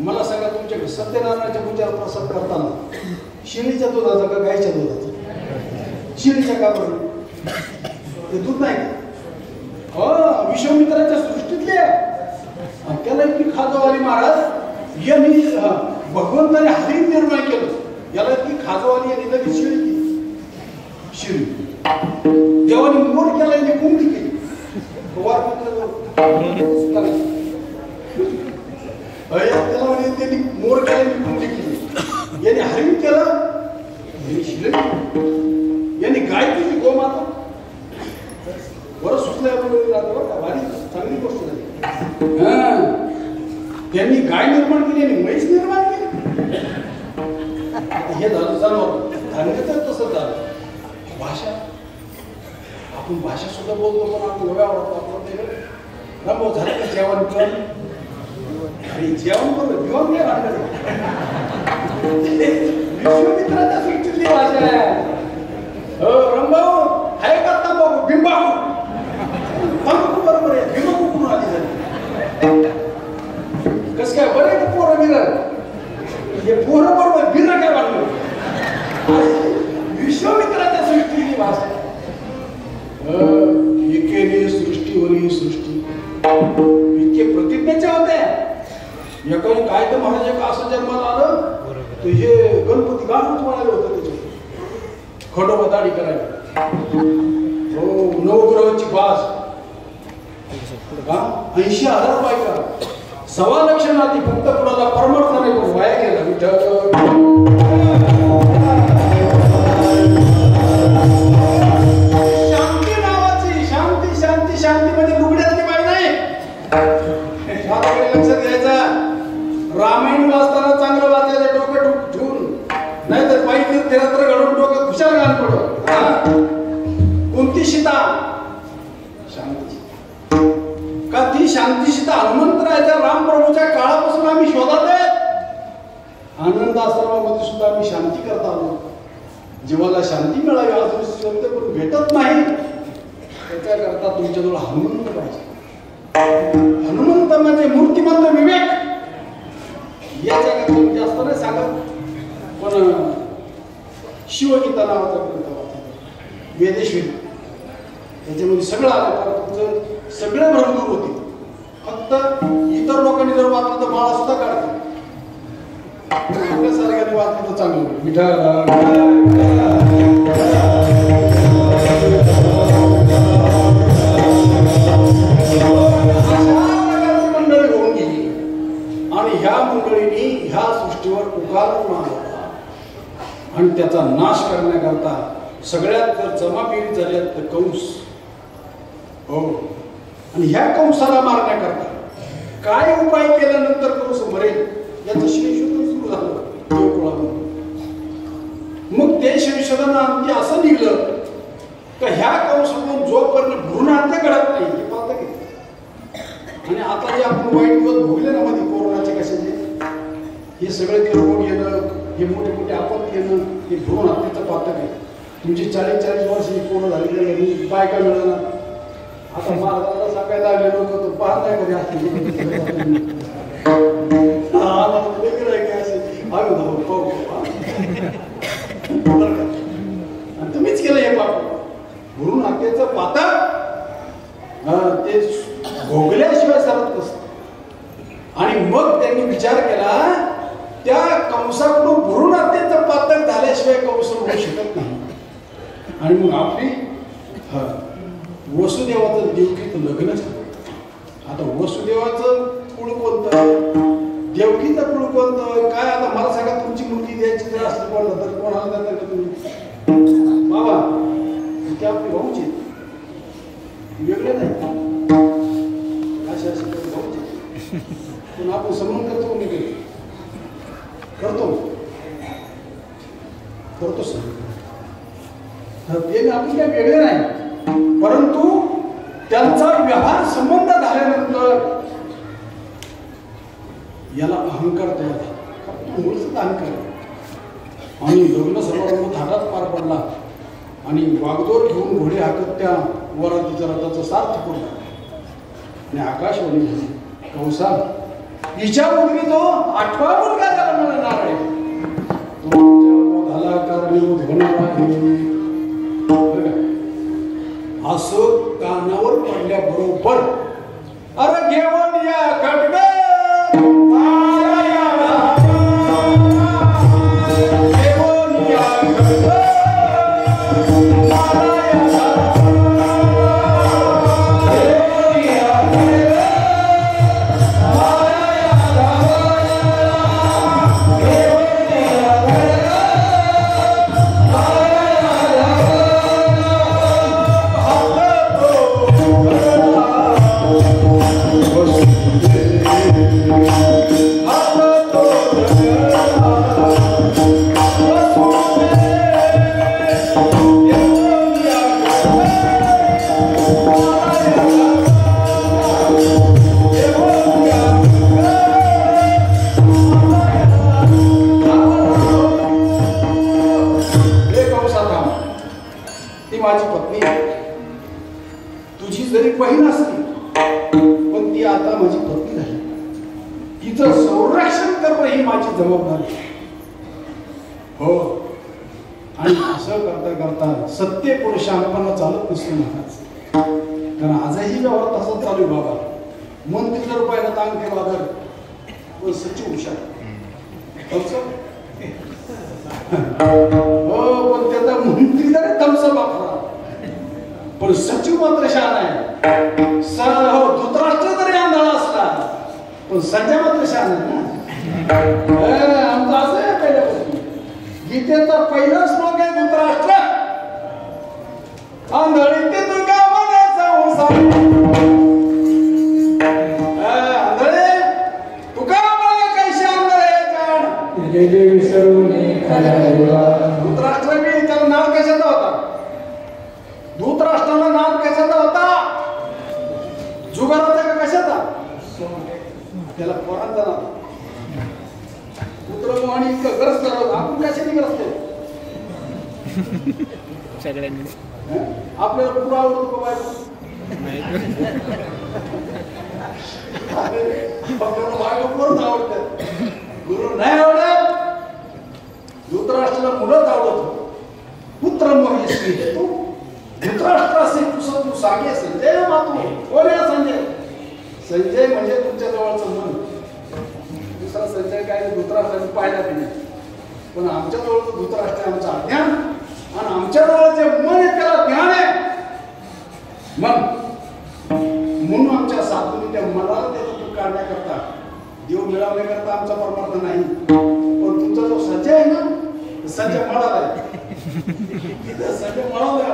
S1: मला सांगा तुमच्याकडे सत्यनारायणाच्या पूजेला प्रसाद करताना शिळीच्या दुधाचा का गायच्या दुधाचा. शिळीच्या का बरं ते दूध नाही का विश्वमित्राच्या सृष्टीतले. त्याला इतकी खाजवाली महाराज यांनी भगवंताने हरिण निर्माण केलं. याला इतकी खाजवाली यांनी लगेच शिळी केली. शिळी देवाने मोर केला यांनी कोंबडी केली. त्याला म्हणजे त्यांनी मोर केला कोंबडी केली. यांनी हरिण केलं यांनी शिळे यांनी गाय केली गोमाता. बरं सुचल्या भारी चांगली गोष्ट झाली. त्यांनी गाय निर्माण केली आणि म्हैस निर्माण केली. हे झालं जनावर धान्य तर तसंच झालं. भाषा आपण भाषा सुद्धा बोलतो पण आपण एवढ्या आवडतो आपण रंबो झालं का जेवण पण आणि जेवण करून जीवन नाही वाटलं. विश्वमित्राच्या सृष्टीतली भाषा आहे. रंभाऊ आहे का तंबाखू बिंबाखू तंबाखू बरोबर आहे. बिंबाखू कुठून आली झाली कस काय बरे पोरं बिरं हे पोरं बरोबर बिरं काय वाटलं. विश्वमित्राच्या सृष्टीतली भाषा एकेने सृष्टीवरील सृष्टी. इतके प्रतिज्ञेच्या होत्या. एकाने काय तर महाराज एक असं जन्माला आलं तर हे गणपती गाणंच म्हणाले होतं त्याच्यावर खडोबा दाढी करायला. हो नवग्रहाची बास 80,000 बायका 1.25 लाख नाती फक्त कुणाला परमार्थाने वाया गेला. शांती नावाची शांती शांती शांती म्हणजे लुगड्यातली बाई नाही. लक्षात घ्यायचा. रामायण वाचताना चांगलं वाचायचं डोकं ठेवून नाही तर बाई तीर्थरात्र घडून डोकं खुशाल घाल पडो. कोणती सीता शांती का ती शांती सीता हनुमंतरायाच्या रामप्रभूच्या काळापासून आम्ही शोधत आहे. आनंद आश्रमामध्ये सुद्धा आम्ही शांती करता आलो. जीवाला शांती मिळावी अजून शब्द करून भेटत नाही. त्याच्याकरता तुमच्याजवळ हनुमंत पाहिजे. हनुमंत म्हणजे मूर्तिमंत विवेक. या जगात जास्त नाही सांगत, पण शिवगीता नावाचा ग्रंथ वाचा, वेदेश्वरी. त्याच्यामध्ये सगळं आलं, तर तुमचं सगळे भ्रम दूर होते. फक्त इतर लोकांनी जर वाचलं तर माळा सुद्धा काढतो. आपल्या सारख्याने वाचलं तर चांगलं. मंडळी होऊन गेली आणि ह्या मंडळींनी ह्या सृष्टीवर उकार मारला आणि त्याचा नाश करण्याकरता सगळ्यात जर जमापिरी झाल्यात तर कंस. हो, आणि ह्या कंसाला मारण्याकरता काय उपाय केल्यानंतर कंस मरेल याचं संशोधन सुरू झालं देवकुळामध्ये. मग ते संशोधनाअंती असं निघलं की ह्या कंसातून जोपर्यंत भ्रूणहत्या घडत नाही हे पाहता की. आणि आता जे आपण वाईट दिवस भोगले ना मध्ये कोरोनाचे कशाचे, हे सगळे ते रोग येणं, हे मोठे मोठे आपत्ती येणं, हे भ्रूण हत्येचं पाहता काय. तुमची 40-40 वर्षाची पोरं झालेली बायका मिळणार. आता महाराजांना सांगायला लागले लोक तर पाहत नाही कधी असते तुम्हीच केलं हे पाप. भ्रूण हत्येचं पातक ते भोगल्याशिवाय सरत नसतं. आणि मग त्यांनी विचार केला त्या कंसाकडून भ्रूण हत्येचं पातक झाल्याशिवाय कंस होऊ शकत नाही. आणि मग आपली वसुदेवाचं देवकीचं लग्न झालं. आता वसुदेवाचं कुळ कोणतं, देवकीचं कुळ कोणतं, काय आता मला सांगा. तुमची मुलगी द्यायची जर असली कोणाला तर कोणाला देता का तुम्ही? बाबा ते आपली भाऊची वेगळे नाही, अशा अशी भाऊची. पण आपण संबंध करतो मी करतो सर. ते आपण काही वेगळे नाही, परंतु त्यांचा व्यवहार संबंध झाल्यानंतर याला अहंकार तयार झाला. मूळच अहंकार. आणि लग्न समारंभ थाटात पार पडला आणि वागदोर घेऊन घोडे हाकत त्या वरातीच्या रथाचं सार्थ करून आणि आकाशवाणी झाली. कंसा हिच्या मुलगी जो 8वा मुलगा त्याला मिळणार आहे तो झाला कारणीभूत होणार आहे. असं कानावर पडल्याबरोबर अरे घेऊन या खडग माझी पत्नी तुझी जरी बहीण असली पण ती आता माझी पत्नी झाली. तिचं संरक्षण करणं ही माझी जबाबदारी. हो, आणि असं करता करता सत्य पुरुषांपणा चालत नसतो महाराज. कारण आजही व्यवहार तसा चालू आहे बाबा. मंत्री जर पहिला तांग केला तर सचिव हुशार हो, पण त्याचा मंत्री जरी थम्सअप वापरा पण सचिव मात्र शहाणा आहे. हो, धृतराष्ट्र जरी आंधळा असला पण संजय मात्र शहाणा आहे ना. आमचं असं आहे पहिल्यापासून. गीतेचा पहिला श्लोक आहे धृतराष्ट्र आंधळी ते तुका म्हणे संसार. आंधळे तुका म्हणे कैसे आंधळे जाण गेले विसरून धृतराष्ट्र बी त्याला नाद कशाचा होता. धृतराष्ट्राला नाद कशाचा होता. जुगाराचा का कशाचा. त्याला पोरांचा नाद. पुत्रमोहाने इतकं ग्रस्त होता. आपण कशाने ग्रस्त
S2: सगळ्यांनी
S1: आपल्याला पुढं आवडतो का बायको? आपल्याला बायको कोणच आवडतात? गुरु नाही आवडत. धृतराष्ट्राला मुलंच आवडत. पुत्र मोहिश्री तू धृतराष्ट्राचे तू सांगे संजय मातू. कोण आहे संजय? संजय म्हणजे तुमच्या जवळचं मन. दुसरा संजय काय धृतराष्ट्राने पाहिला की नाही, पण आमच्या जवळचं धृतराष्ट्र आमचं अज्ञान आणि आमच्या जवळचे मन आहे त्याला ज्ञान आहे. मन म्हणून आमच्या साधूंनी त्या मनाला त्याचं दुःख काढण्याकरता देव मिळवण्याकरता आमचा परमार्थ नाही. पण तुमचा जो संजय आहे ना, संजय मळाला आहे. संजय मळाला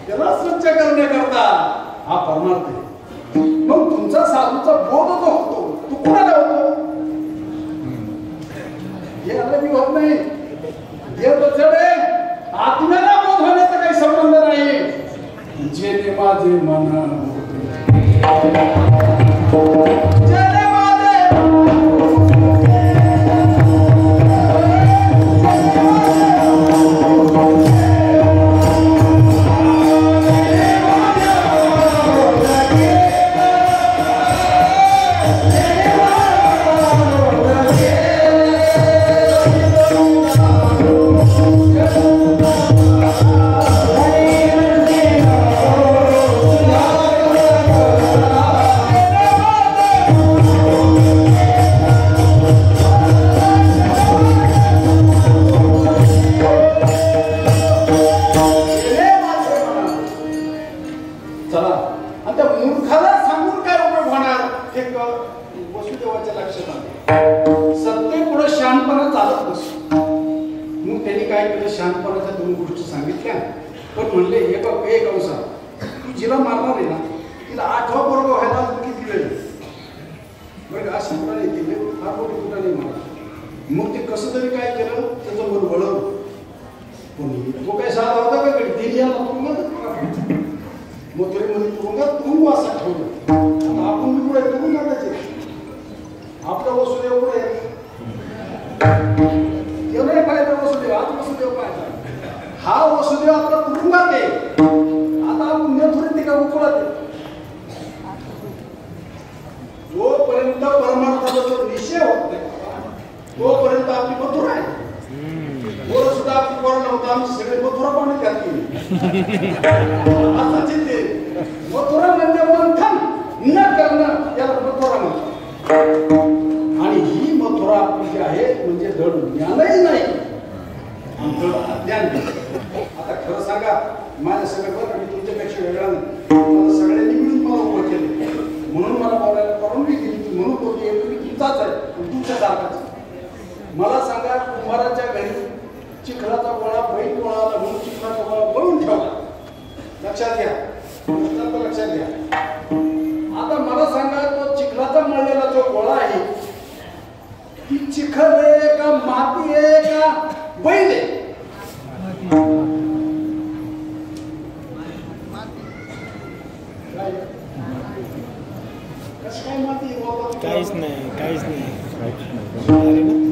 S1: त्याला स्वच्छ करण्याकरता हा परमार्थ आहे. मग तुमचा साधूचा बोध जो होतो तो कोणाला होतो? हे अलग होत नाही. हे जडे आत्म्याला बोध होण्याचा काही संबंध नाही. जेने माझे मन जेने माझे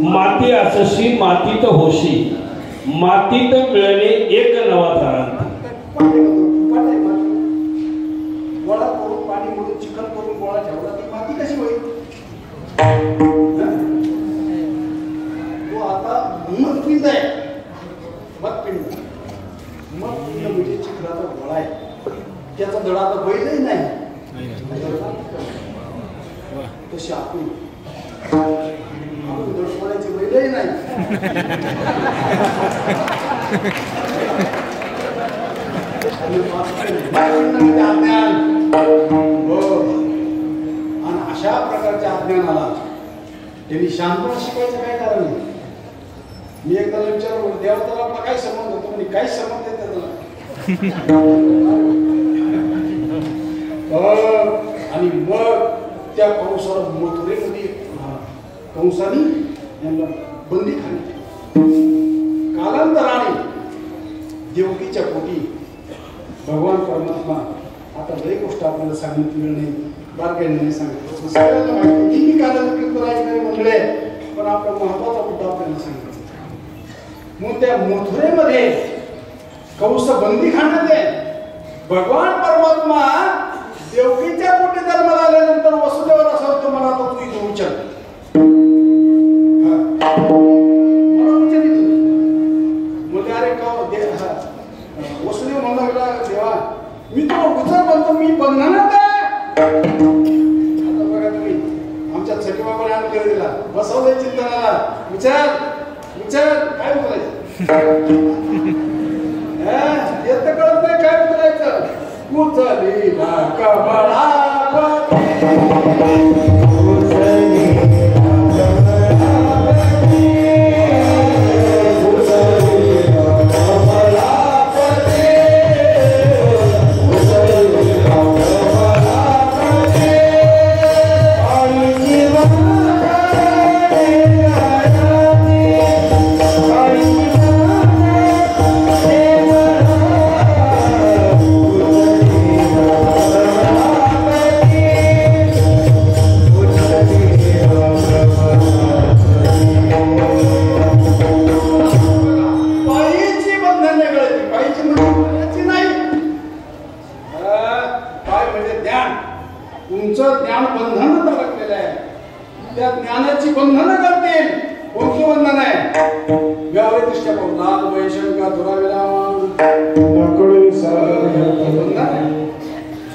S3: माती असशी मातीत होशी मातीत मिळणे एक नवा तारांत.
S1: गोळा करून पाणी म्हणून चिखल करून गोळा ठेवला ती माती कशी होईल? तो आता मतपिंड आहे. मतपिंड म्हणजे चिखलाचा गोळा आहे. त्याचा दडा आता बैलही नाही. तशी आपण दडपण्याची बैलही नाही. आणि अशा प्रकारच्या अज्ञानाला त्यांनी शांतपणे शिकवायचं काय कारण नाही. मी एकदा विचारलं देवाला आपला काय संबंध होतो म्हणजे काही संबंध आहे त्याला. आणि मग त्या कंसाला मथुरेमध्ये कंसाने यांना बंदी खाली. कालांतराने देवकीच्या पोटी भगवान परमात्मा आता लई गोष्ट आपल्याला सांगितली नाही, बारकाईने नाही सांगितलं. सगळ्यांना माहिती मी कालांतरित ऐकणारे म्हणले, पण आपला महत्वाचा मुद्दा आपल्याला सांगितला. मग त्या मथुरेमध्ये कंस बंदीखान्यात भगवान परमात्मा देवकीच्या पोटी जन्माला आल्यानंतर वसुदेवर असा होतो मला आता तू इथं विचार मला विचार म्हणजे अरे वसुदेव म्हणला गेला देवा मी तो विचार म्हणतो मी बंधनात आहे. आता बघा तुम्ही आमच्या सखीबाबाने आणून दिला बसवलंय चिंतनाला विचार विचार काय बोलायचं येत कळत नाही काय बोलायचं उचलीला कमळापती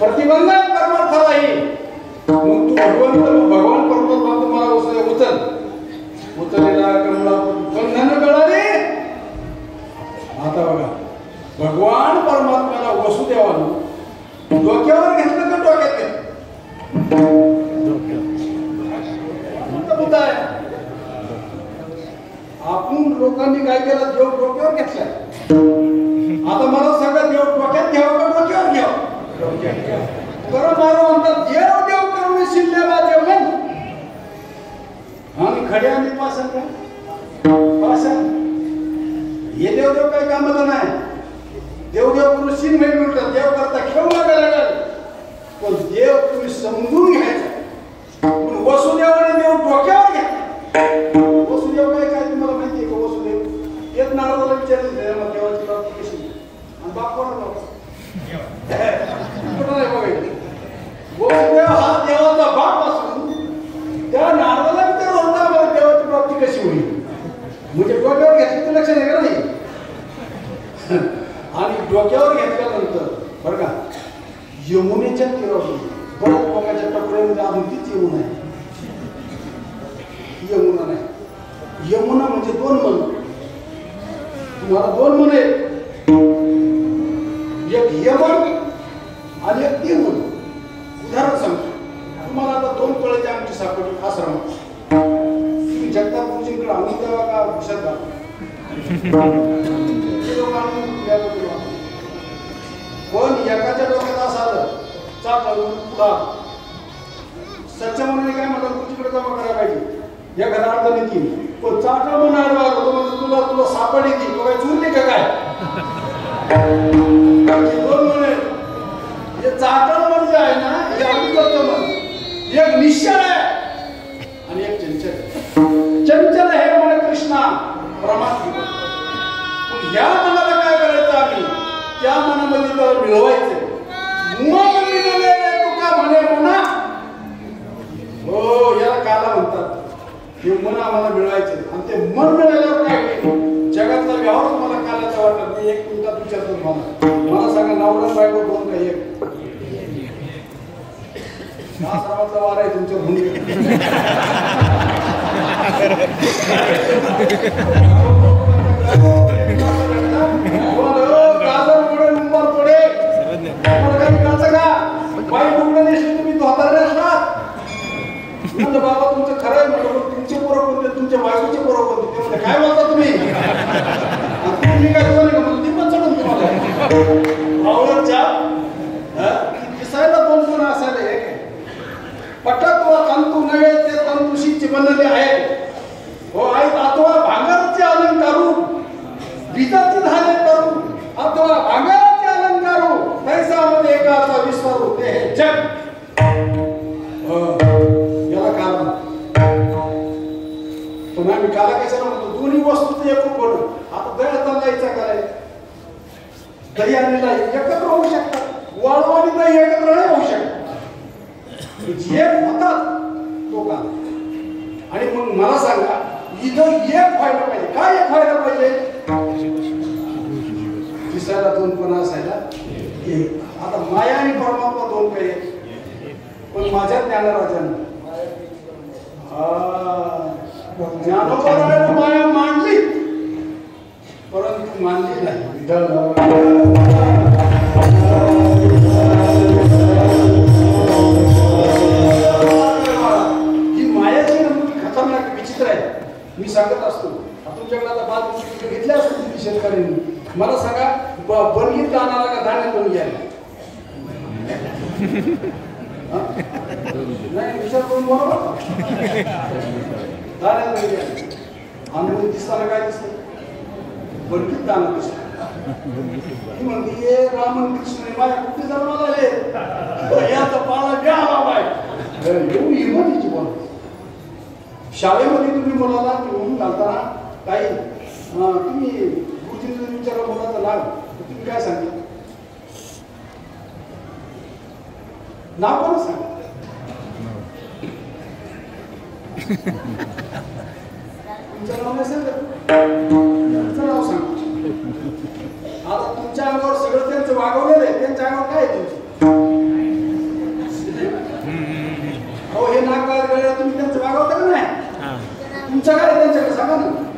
S1: प्रतिबंधक परमार्थालाही मग तू भगवान परमात्मा तुम्हाला उचलेला कमळा बंधन कळाले. आता बघा भगवान परमात्म्याला वसुदेवानं डोक्यावर घेतलं का डोक्यात घेतलं. आपण लोकांनी काय केलं देव डोक्यावर घेतलाय. आता मला सगळं देव डोक्यात घ्यावं का डोक्यावर घ्यावं. बरं मारो म्हणतात देव देव करून शिल्ले देव म्हण आणि खड्या आणि पासन का पासन हे देव देव काही कामाचं नाही. देव देव करून शिन माहिती म्हणतात देव करता खेळू नका लागल पण देव तुम्ही समजून घ्यायचा. पण वसुदेवाने देव डोक्यावर घ्या. वसुदेव काय तुम्हाला माहिती आहे का. वसुदेव एक नारदाला विचारलं देवाची प्राप्ती कशी आणि बाप कोणाला वसुदेव हा देवाचा बाप असून त्या नारदाला विचार होता मला देवाची प्राप्ती कशी होईल. म्हणजे डोक्यावर घेतलं लक्ष नाही का नाही. आणि डोक्यावर घेतल्यानंतर बरं का यमुनेच्या तीरावर बऱ्याच लोकांच्या टपऱ्यामध्ये अजून तीच यमुना आहे. यमुना नाही यमुना म्हणजे दोन मन. तुम्हाला दोन मन आहेत एक यमन आणि एक तीर्मन. उदाहरण सांगतो तुम्हाला आता दोन तोळ्याची आमची सापडली आश्रमात. तुम्ही जगताप गुरुजींकडे आणून द्यावा का विषाद घाला. पण एकाच्या डोक्यात असं आलं चालून पुढा सच्च्या मनाने काय म्हणतात गुरुजीकडे जमा करायला पाहिजे एखादा अर्थ नाही. पण चाटा म्हणाला तुला तुला सापडली ती तो काय चुरली का काय. दोन म्हणे हे चाटण म्हणजे आहे ना हे अभिकर्त मन. एक निश्चय आहे आणि एक चंचल. चंचल हे म्हणे कृष्णा परमात्मा. या मनाला काय करायचं आम्ही त्या मनामध्ये त्याला मिळवायचं. मन मिळवलेले तुका म्हणे म्हणा हो याला काला म्हणतात. हे मन आम्हाला मिळवायचे आणि ते मन मिळाल्यावर काय होईल जगातला व्यवहार तुम्हाला कालाचा वाटत. मी एक मिनिटात विचारतो मला सांगा नवरा बायको दोन का एक हा सर्वांचा वार आहे तुमच्या भूमिकेत. बाबा तुमचं खरं आहे म्हटलं तुमचे पोरं कोणते तुमच्या बायकोचे पोरं कोणते ते म्हणजे काय बोलता तुम्ही. तुम्ही काय बोलले ती पण चढून तुम्हाला आवडतच्या दिसायला दोन गुण असायला एक पटक व तंतू नव्हे ते तंतुशीचे बनलेले आहे. हो आई अथवा भांगाराचे अलंकारू बीजाचे झाले करू अथवा भांगाराचे अलंकारू तैसामध्ये एकाचा विस्तारू ते हे जग. याला कारण पण आम्ही काला कशाला म्हणतो दोन्ही वस्तूचं एक रूप बनव. आता मलाईचा करायचा दही आणि लाई एकत्र होऊ शकतात वाळू आणि दही एकत्र नाही होऊ शकत जे होतात तो का आणि मग मला सांगा इथं एक व्हायला पाहिजे काय एक व्हायला पाहिजे दिसायला दोन पण असायला एक आता माया आणि परमात्मा दोन काही पण माझ्या ज्ञानराजानं ज्ञानोबाने माया मांडली परंतु मानली नाही ही मायाची खतरनाक विचित्र आहे मी सांगत असतो तुमच्याकडे आता बाल घेतल्या असतील शेतकऱ्यांनी मला सांगा बनगीत दानाला का धान्य करून घ्यायला नाही विचार करून बरोबर धान्यात करून घ्यायला आंदोलन दिसताना काय दिसतं बनगीत दाना दिसत म्हणते रामन कृष्ण माझ्या कुठे जन्माला आले याचा पाला घ्या बाय एवढी हिंमतीची बोल शाळेमध्ये तुम्ही मुलाला घेऊन घालताना काही तुम्ही गुरुजींना विचारा मुलाचं नाव तुम्ही काय सांगितलं नाव कोण सांगा तुमचं नाव नाही सांगत तुमचं नाव सांग आता तुमच्या अंगावर सगळं त्यांचं वागवलेलं आहे त्यांच्या अंगावर काय आहे तुमचं हो हे नाक गळ्या तुम्ही त्यांचं वागवता का नाही तुमचं काय त्यांच्याकडे सांगा ना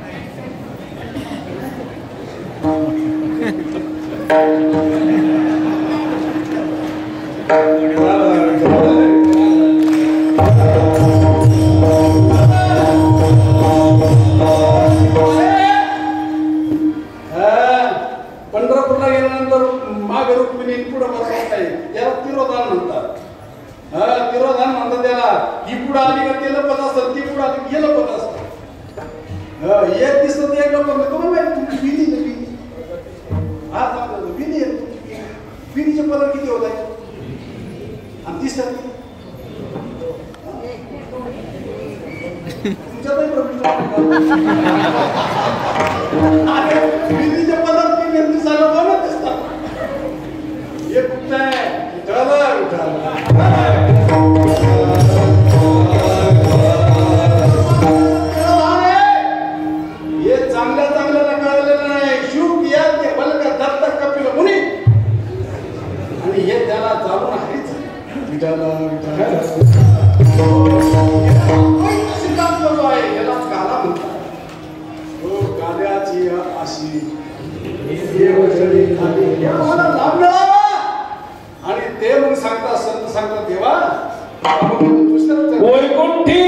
S1: पंढरपूरला गेल्यानंतर मागे रुक्मिणी पुढे बसवत आहे याला तिरोधान म्हणतात तिरोधान म्हणतात त्याला ही पुढे आली का ते लपत असतात ती पुढे आली हे लपत असतात एक दिसत एक लपत तुम्हाला माहिती तुमची विधी विधी हा सांगतो विधी आहे तुमची विधीचे पदर किती होत आहे आणि दिसतात तुमच्यातही विधीचे पदार्थ किती दिसायला बघत दिसतात हे कुठं आहे हे चांगल्या चांगल्याला कळलेलं नाही शुभ या ते बलक दत्त कपिल मुनी आणि हे त्याला जाऊन आहेच सिद्धांत जो आहे यालाच काला म्हणतात हो काल्याची अशी देवजडी खाली मला लाभ मिळावा आणि ते मग सांगतात संत सांगतात देवा दुसरं
S3: वैकुंठी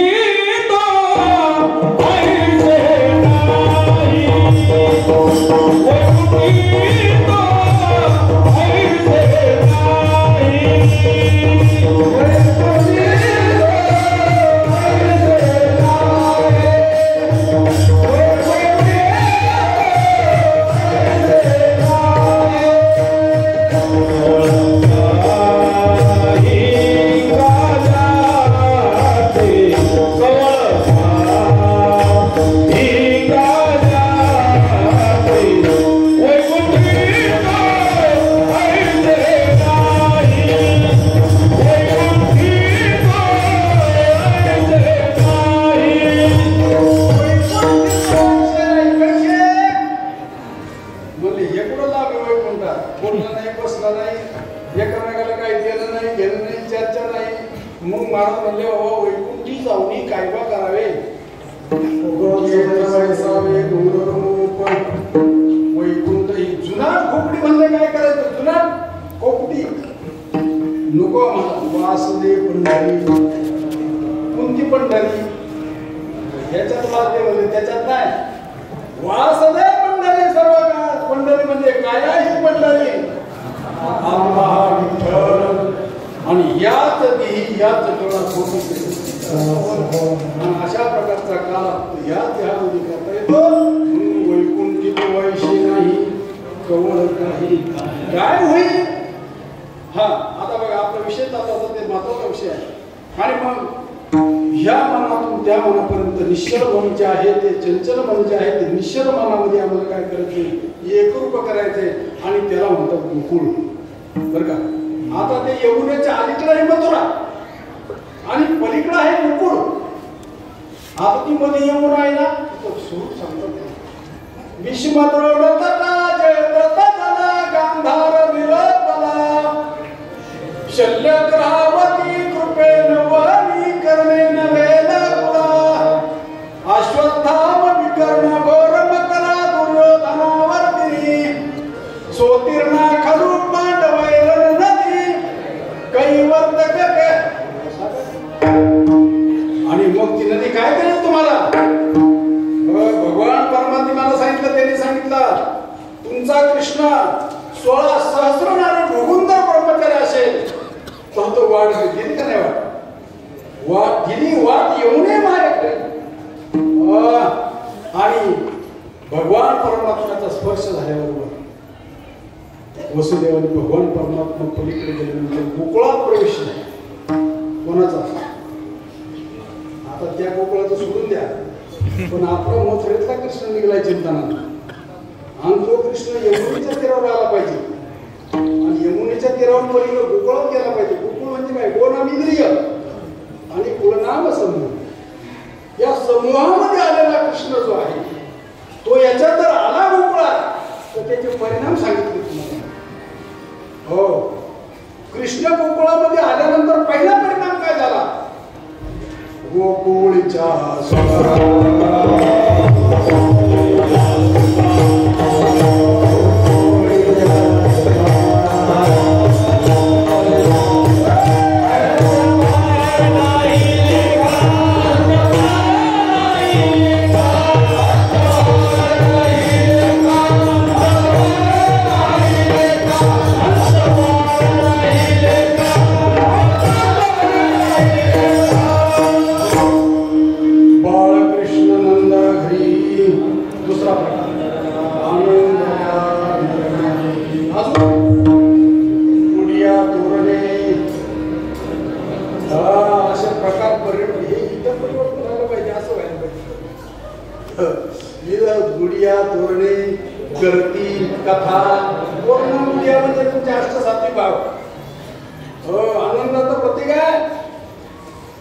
S1: अशा प्रकारचा काळ यामध्ये करता येतो वैकुंठी वैशी नाही कवळ काही काय होईल हा आता बघा आपला विषय चालला होता ते महत्वाचा विषय आहे आणि मग ह्या मनातून त्या मनापर्यंत निश्चल मन जे आहे ते चंचल मन जे आहे ते निश्चल मनामध्ये आम्हाला काय करायचे एकरूप करायचे आणि त्याला म्हणतात गोकुळ. बरं का. आता ते यमुनेच्या अलीकडे आहे मथुरा आणि पलीकडे आहे गोकुळ. आता ती मध्ये यमुना आहे ना स्वरूप सांगतात गांधार विलपला शल्यग्रावती कृपेन वनी कर्णेन वेलकुला अश्वत्थाम विकर्ण घोर मकरा दुर्योधनावर्तिनी सोतीर्णा खलु पांडवैरण नदी कैवर्तक. आणि मग ती नदी काय करेल तुम्हाला. भगवान परमात्म्याला सांगितलं, त्यांनी सांगितलं तुमचा कृष्ण 16 सहस्र नारी भोगुंदर ब्रह्मचारी असेल तर तो वाट गेली का नाही. वाट गेली, वाट येऊनही माझ्याकडे. आणि भगवान परमात्म्याचा स्पर्श झाल्याबरोबर वसुदेवाने भगवान परमात्मा पलीकडे गेल्यानंतर गोकुळात प्रवेश नाही कोणाचा. आता त्या गोकुळाचं सोडून द्या, पण आपला मथुरेतला कृष्ण निघालाय चिंतनानं. आणि तो कृष्ण यमुनेच्या तीरावर आला पाहिजे आणि यमुनेच्या तीरावर पलीकडे गोकुळात गेला पाहिजे. गोकुळ म्हणजे काय, गोनाम इंद्रिय आणि कुळनाम समूह. या समूहामध्ये आलेला कृष्ण जो आहे तो याच्यात जर आला गोकुळात तर त्याचे परिणाम सांगितले तुम्हाला. हो, कृष्ण गोकुळामध्ये आल्यानंतर पहिला परिणाम काय झाला. गोकुळच्या गुडिया तोरणे गर्दी कथा पूर्ण गुडिया म्हणजे तुमचे अष्टसात्विक भाव. आनंदाचं प्रतीक आहे.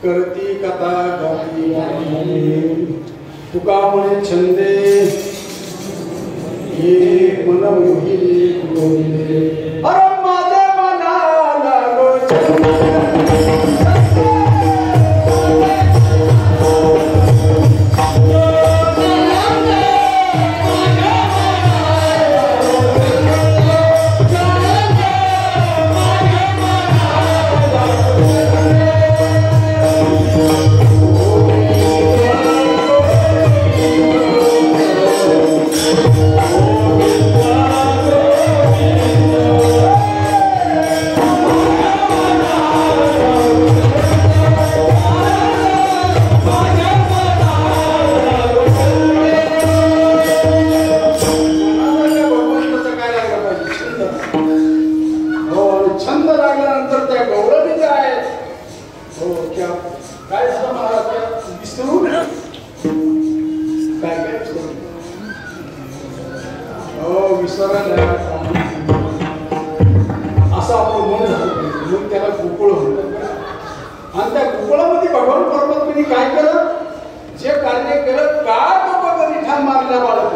S1: करती कथा गाती तुका म्हणे छंदे हे मन मोहिनी अरे माझ्या मनाला असं आपलं मन झालं म्हणून त्याला गोकुळ म्हणतात. आणि त्या गोकुळामध्ये भगवान परमात्म्याने काय केलं, जे कार्य केलं का तो बघ ठाण मारल्या बाळक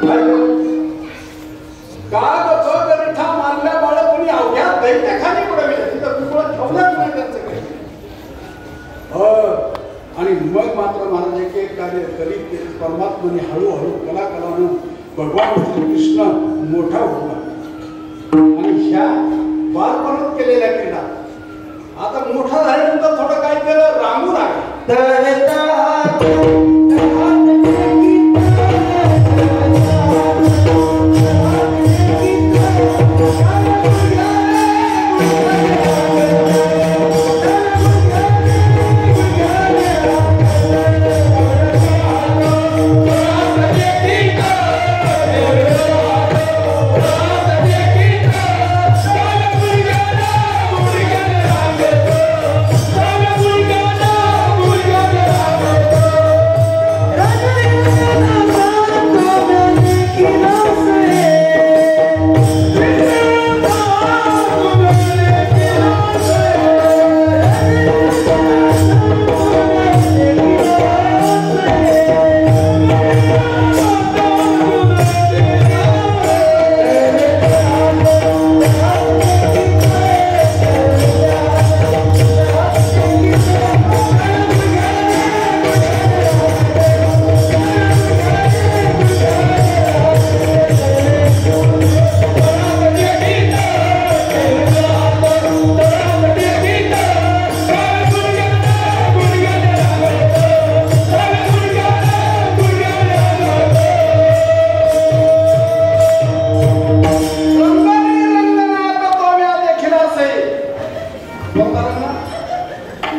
S1: काय केलं का बघ ठाण मारल्या बाळक अवघ्या दैत्य खाली पडविलं तिथं गोकुळात ठेवलं नाही त्यांचं काही. आणि मग मात्र महाराज एक एक कार्य करीत परमात्म्याने हळूहळू कलाकलानं भगवान कृष्ण मोठा होता. आणि ह्या बालपणात केलेल्या क्रीडा आता मोठा झाल्यानंतर थोडं काय केलं, रांगू लागला.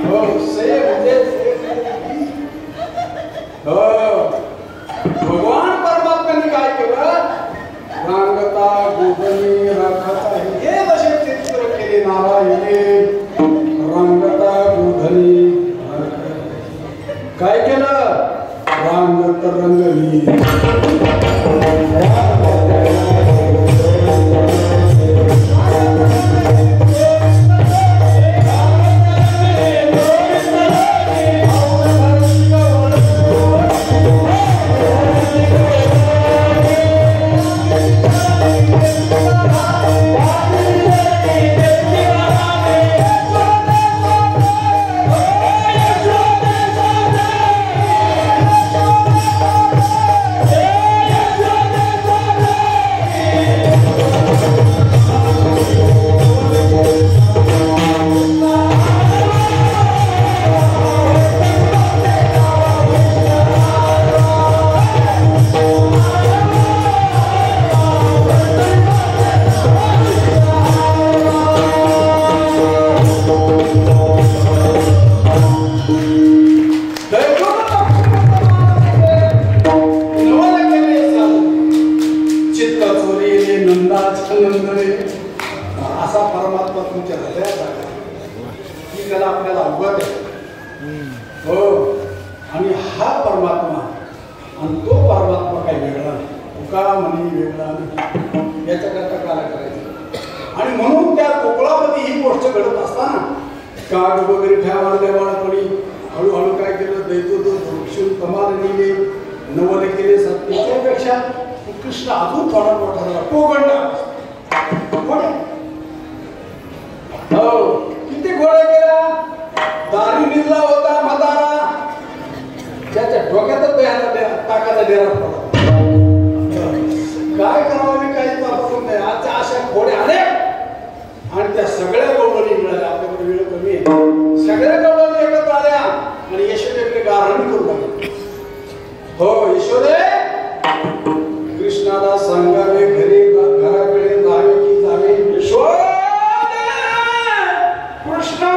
S1: हो से म्हणजे हो भगवान परमात्म्याने काय केलं रांगता गोधनी राखता हे असे चित्र केले नारायणे रांगता गोधनी काय केलं रांगत रंगली असा परमात्मा तुमच्या हृदयात आहे की त्याला आपल्याला अवगत आहे हो आणि हा परमात्मा आणि तो परमात्मा काही वेगळा नाही तुका म्हणे वेगळा नाही याच्याकरता काय करायचं आणि म्हणून त्या कोकणामध्ये ही गोष्ट घडत असताना काग वगैरे ठेवायला देवाळपणी हळूहळू काय केलं दैतो दक्षिण कमाल नेले नवले केले त्याच्यापेक्षा कृष्ण अजून थोडा मोठा झाला कोगंडा हो किती घोडे गेला दारी निघला होता म्हातारा त्याच्या डोक्यातच टाकाचा डेरा पडला काय करावं मी काही वापरून नाही आजच्या अशा घोडे आले आणि त्या सगळ्या गवळणी मिळाल्या आपल्याकडे वेळ कमी आहे सगळ्या गवळणी एकत्र आल्या आणि यशोदेकडे गारहाणी करू लागले हो यशोदे कृष्णाला सांगावे घरी घराकडे जावे की जावे यशोदे कृष्ण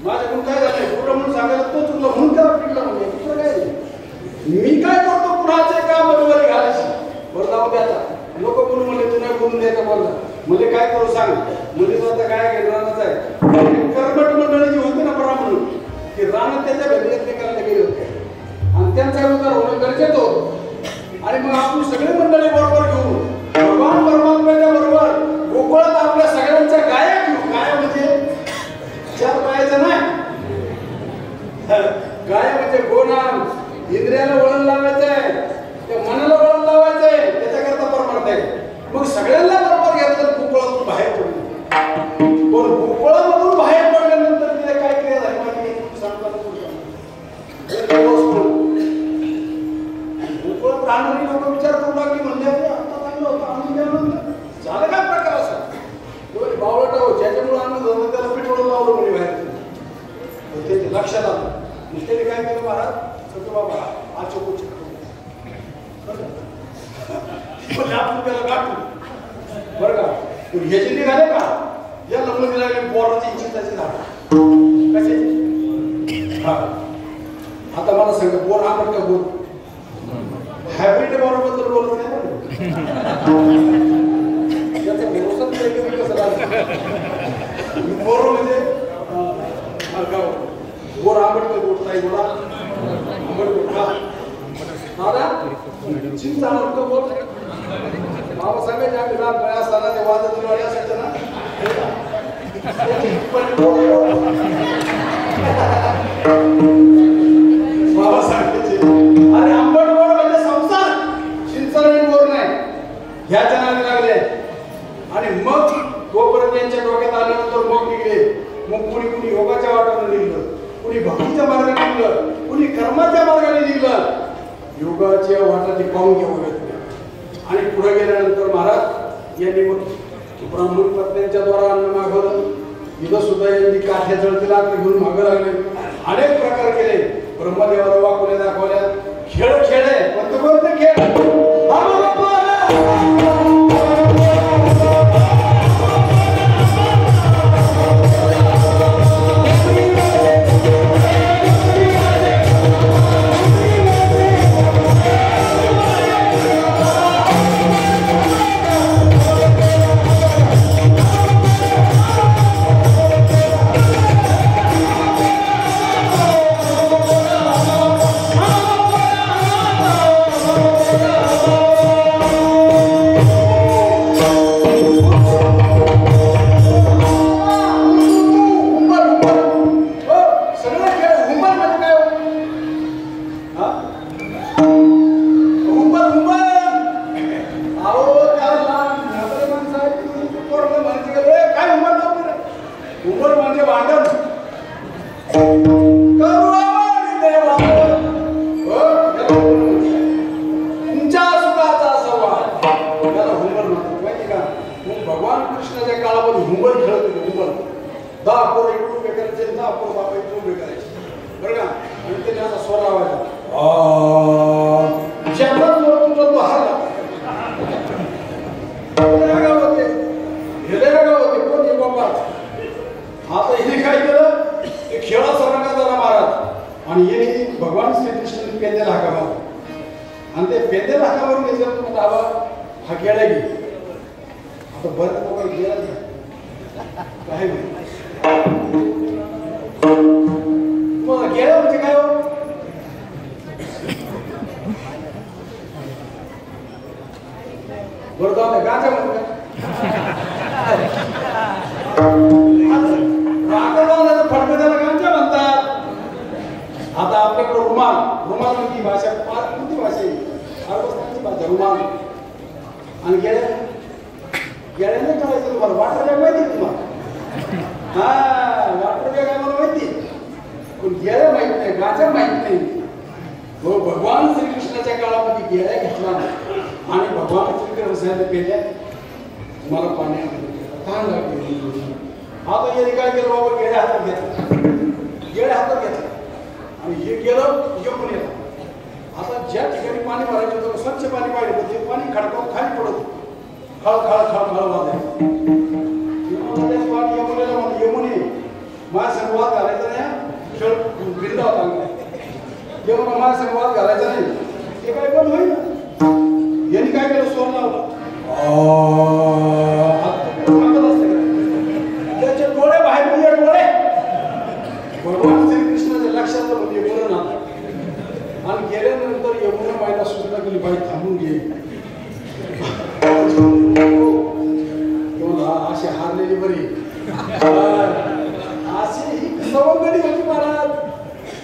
S1: माझ्याकडून काय झालंय त्याच्या घरी एकमेकांना गेले होते आणि त्यांचा उद्धार होणं गरजेचं होतं. आणि मग आपण सगळे मंडळी बरोबर घेऊन भगवान परमात्म्याच्या बरोबर गोकुळात आपल्या सगळ्यांच्या गाया घेऊ. गाया म्हणजे चार पायाचं नाही, गाया म्हणजे गोनाम. इंद्रियाला वळण लावायचंय, त्या मनाला वळण लावायचंय, त्याच्याकरता परमार्थ आहे. मग सगळ्यांना बरोबर घेतलं गोकुळातून बाहेर पडलं. पण गोकुळामधून बाहेर पडल्यानंतर तिथे काय क्रिया झाली माहिती गोकुळात राहणारी लोक विचार करू लागली म्हणजे आता चांगलं होतं आनंद झालं काय प्रकार असा बावळटा हो ज्याच्यामुळे आनंद होतो त्याला पेट्रोल लावलं म्हणजे बाहेर ते लक्षात आलं. त्याने काय केलं महाराज सगळं बाबा आचोकोच आपण त्याला गाठू बरं का. ह्याचे निघाले का या लग्न दिला पोराची चिंताची झाड कशाची. आता मला सांगा बोर आपण का बोर हायब्रिड बोराबद्दल बोलत नाही त्याचा भरोसा कसं बोर म्हणजे बोर आंबट बोलताय बोला आंबट का दादा चिंच आणतो बोल बाबा सांगायचे आम्ही लहान पणे असताना ते वाजत वाडी असायचं ना बाबा सांगायचे अरे आंबट बोर म्हणजे संसार चिंचणी बोर नाही ह्याच्या नावे लागले. आणि मग तोपर्यंत त्यांच्या डोक्यात आल्यानंतर मग निघले. मग कुणी योगाच्या वाटाने निघलं, कुणी भक्तीच्या मार्गाने निघलं, कुणी कर्माच्या मार्गाने निघलं. योगाच्या वाटाने पाहून घेऊन आणि पुढे गेल्यानंतर महाराज यांनी मग ब्राह्मण पत्न्यांच्या द्वारा अन्न मागवलं. इथं सुद्धा यांनी काठ्या जळतीला घेऊन मागं लागले. अनेक प्रकार केले. ब्रह्मदेवाला वाकुल्या दाखवल्या. खेळ खेळ कोणते खेळ भगवान श्रीकृष्णाच्या लक्षात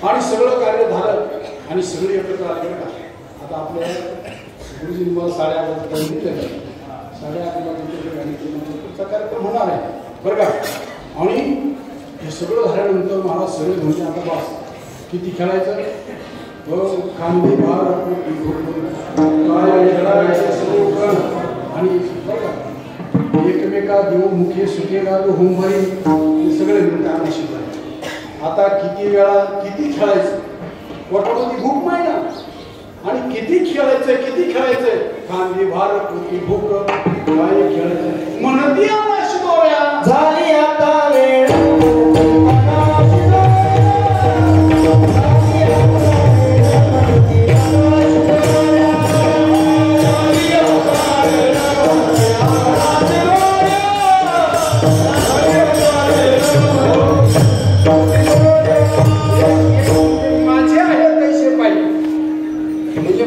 S1: आणि सगळं कार्य झालं आणि सगळे एकत्र आले बरं का. आता आपल्या गुरुजी मला 8:30 वाजता दिले, 8:30 वाजता कार्यक्रम होणार आहे बरं का. आणि हे सगळं झाल्यानंतर महाराज सगळे म्हणजे आता बस किती खेळायचं, खांदे भार आणि बरं का एकमेका देऊ मुखे सुखे गालो हुंभरी हे सगळे मिळतं आम्ही शिकलो. आता किती वेळा किती खेळायचं, पोटामध्ये भूक नाही ना, आणि किती खेळायचंय खांदे भार पोटी भूक काय खेळायचं म्हणती आम्हाला शिकवल्या.
S4: झाली आता वेळ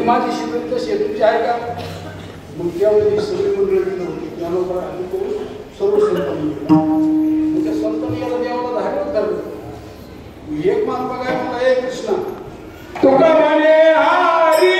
S1: माझी शिकवली तशी आहे, तुमची आहे का? मग त्यावेळी सगळी मंडळी तिथं होती, त्यानंतर आम्ही करून सर्व संतांनी मग त्या संतांनी याला देवाला धार्मिक धरलं. एक मान बघाय मला हे कृष्णा
S3: तुका म्हणे हरी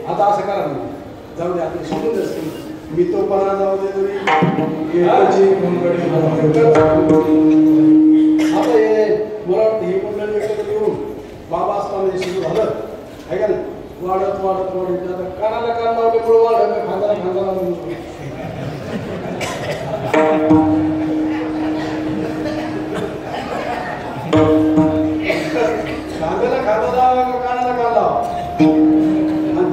S1: आता असं करा ना, जाऊ दे आपले सोडून जास्त मी तो पणा जाऊ दे तुम्ही आता हे मला वाटतं ही मंडळी एकत्र येऊन बाबा असताना सुरू झालं आहे का ना, वाढत आता कानाला कान लावल्यामुळे वाढत खांदाला कानाला कान लावा.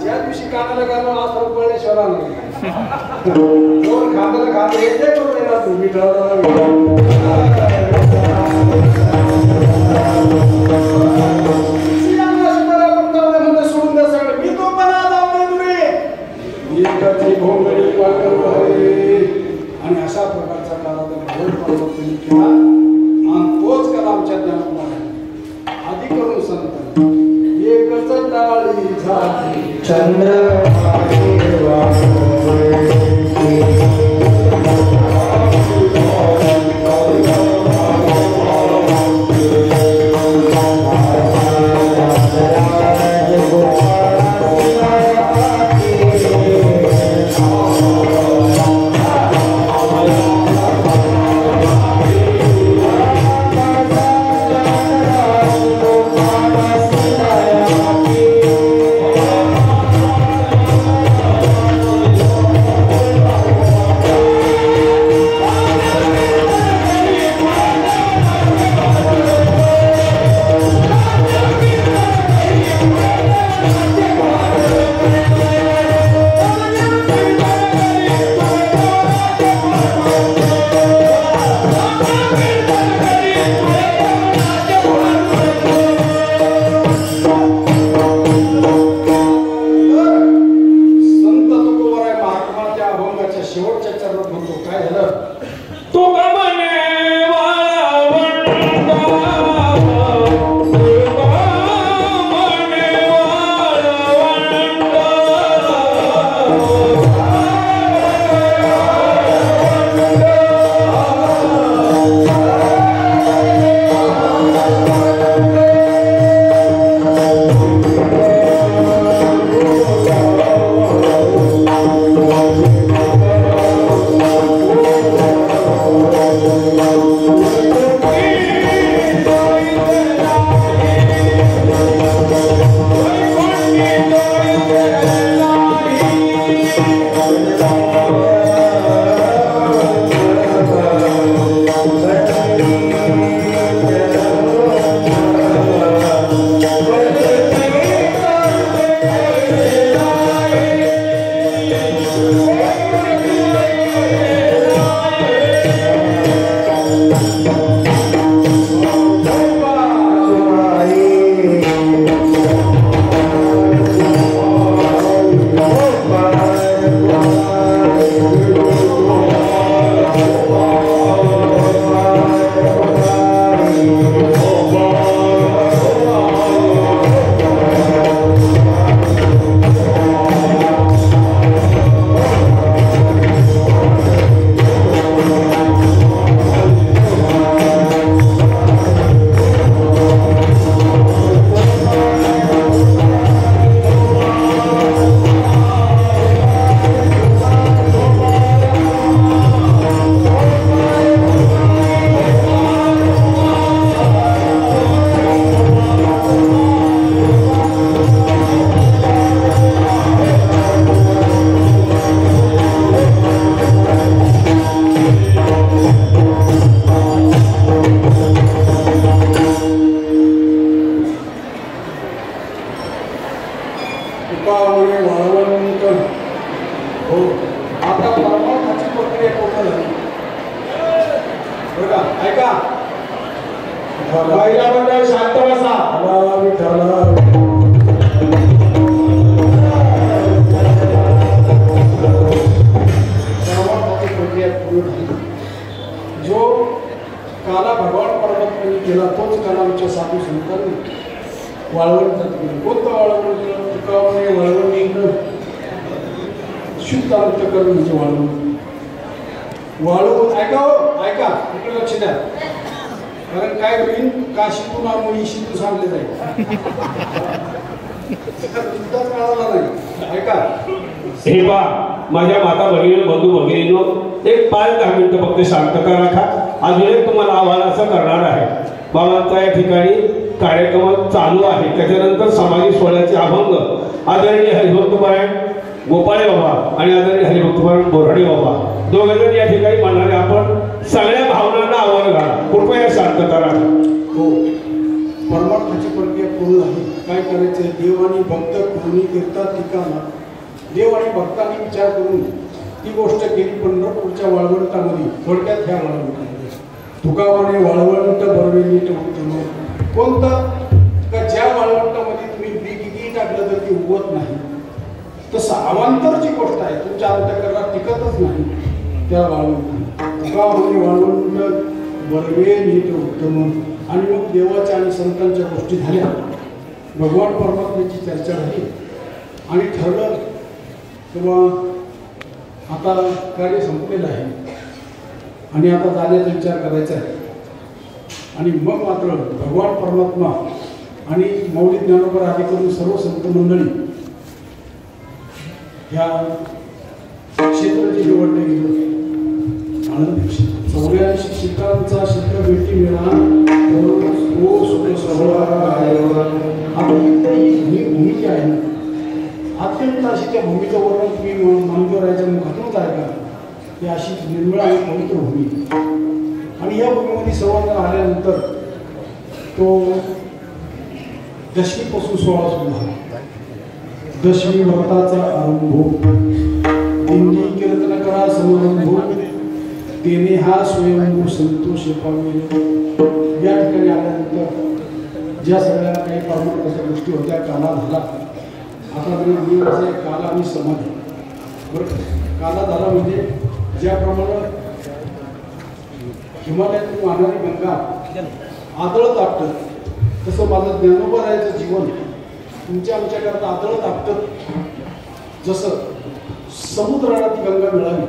S1: ज्या दिवशी कानाला कान आज तर पळण्याशिवाय दोन खांद्याला खांदा येते करून येणार तुम्ही सोडून द्या सगळं मी तो पण लावले तुम्ही आणि अशा प्रकारचा काळात केला आणि तोच कला आमच्या ज्ञानात आधी करून संत एकच टाळी झाली
S4: चंद्र
S1: शेवटच्या चरणात म्हणतो काय झालं
S3: तो गमने माझ्या माता भगिनी बंधू भगिनींनो एक 5-10 मिनिटं फक्त शांतता राखा. अजून एक तुम्हाला आव्हान असं करणार आहे. बाबांचा या ठिकाणी कार्यक्रम चालू आहे. त्याच्यानंतर सामाजिक सोहळ्याचे अभंग आदरणीय हरिभक्तपरायण गोपाळे बाबा आणि आदरणीय हरिभक्तपरायण बोराडे बाबा दोघेजण या ठिकाणी म्हणणारे आपण सगळ्या भावनांना आव्हान घाला. कृपया शांतता राखा.
S1: हो, परमार्थाची प्रक्रिया पूर्ण झाली. काय करायचं देव आणि भक्त कोणी करतात ठिकाणा देव आणि भक्तांनी विचार करून ती गोष्ट केली. पंढरपूरच्या वाळवंटामध्ये थोडक्यात ह्या वाळवंटामध्ये तुकावाने वाळवंट बरवेली उत्तम कोणतं का ज्या वाळवंटामध्ये तुम्ही बी किती टाकलं तर ती उगवत नाही. तसं अवांतर जी गोष्ट आहे तुमच्या अंतःकरणात टिकतच नाही त्या वाळवंट तुकावाने वाळवंट बरवेली उत्तम. आणि मग देवाच्या आणि संतांच्या गोष्टी झाल्या. भगवान परमात्म्याची चर्चा झाली आणि ठरलं किंवा आता कार्य संपलेलं आहे आणि आता जाण्याचा विचार करायचा आहे. आणि मग मात्र भगवान परमात्मा आणि मौली ज्ञानोबा आदी करून सर्व संत मंडळी ह्या क्षेत्राची निवडले गेले. आनंद 84 शिखरांचा शिखर भेटी मिळा ही भूमी आहे ना अत्यंत अशी त्या भूमीचं वर्णन तुम्ही मानदेवरायाच्या मुखातूनच ऐका. ही अशी निर्मळ आणि पवित्र भूमी आणि या भूमीमध्ये संवाद आल्यानंतर तो दशमीपासून सोहळा सुरू झाला. दशमी व्रताचा आरंभ दिंडी कीर्तन करा समारंभ तेने हा स्वयंभू संतोष पावले. या ठिकाणी आल्यानंतर ज्या सगळ्या काही परमार्थाच्या गोष्टी होत्या काला झाला. आता मी काल आणि समाधी काला झाला म्हणजे ज्याप्रमाणे हिमालयातून वाहणारी गंगा आदळत आपटत, तसं माझं ज्ञानोबरायचं जीवन तुमच्या आमच्याकरता आदळत आपटत जसं समुद्राला ती गंगा मिळाली.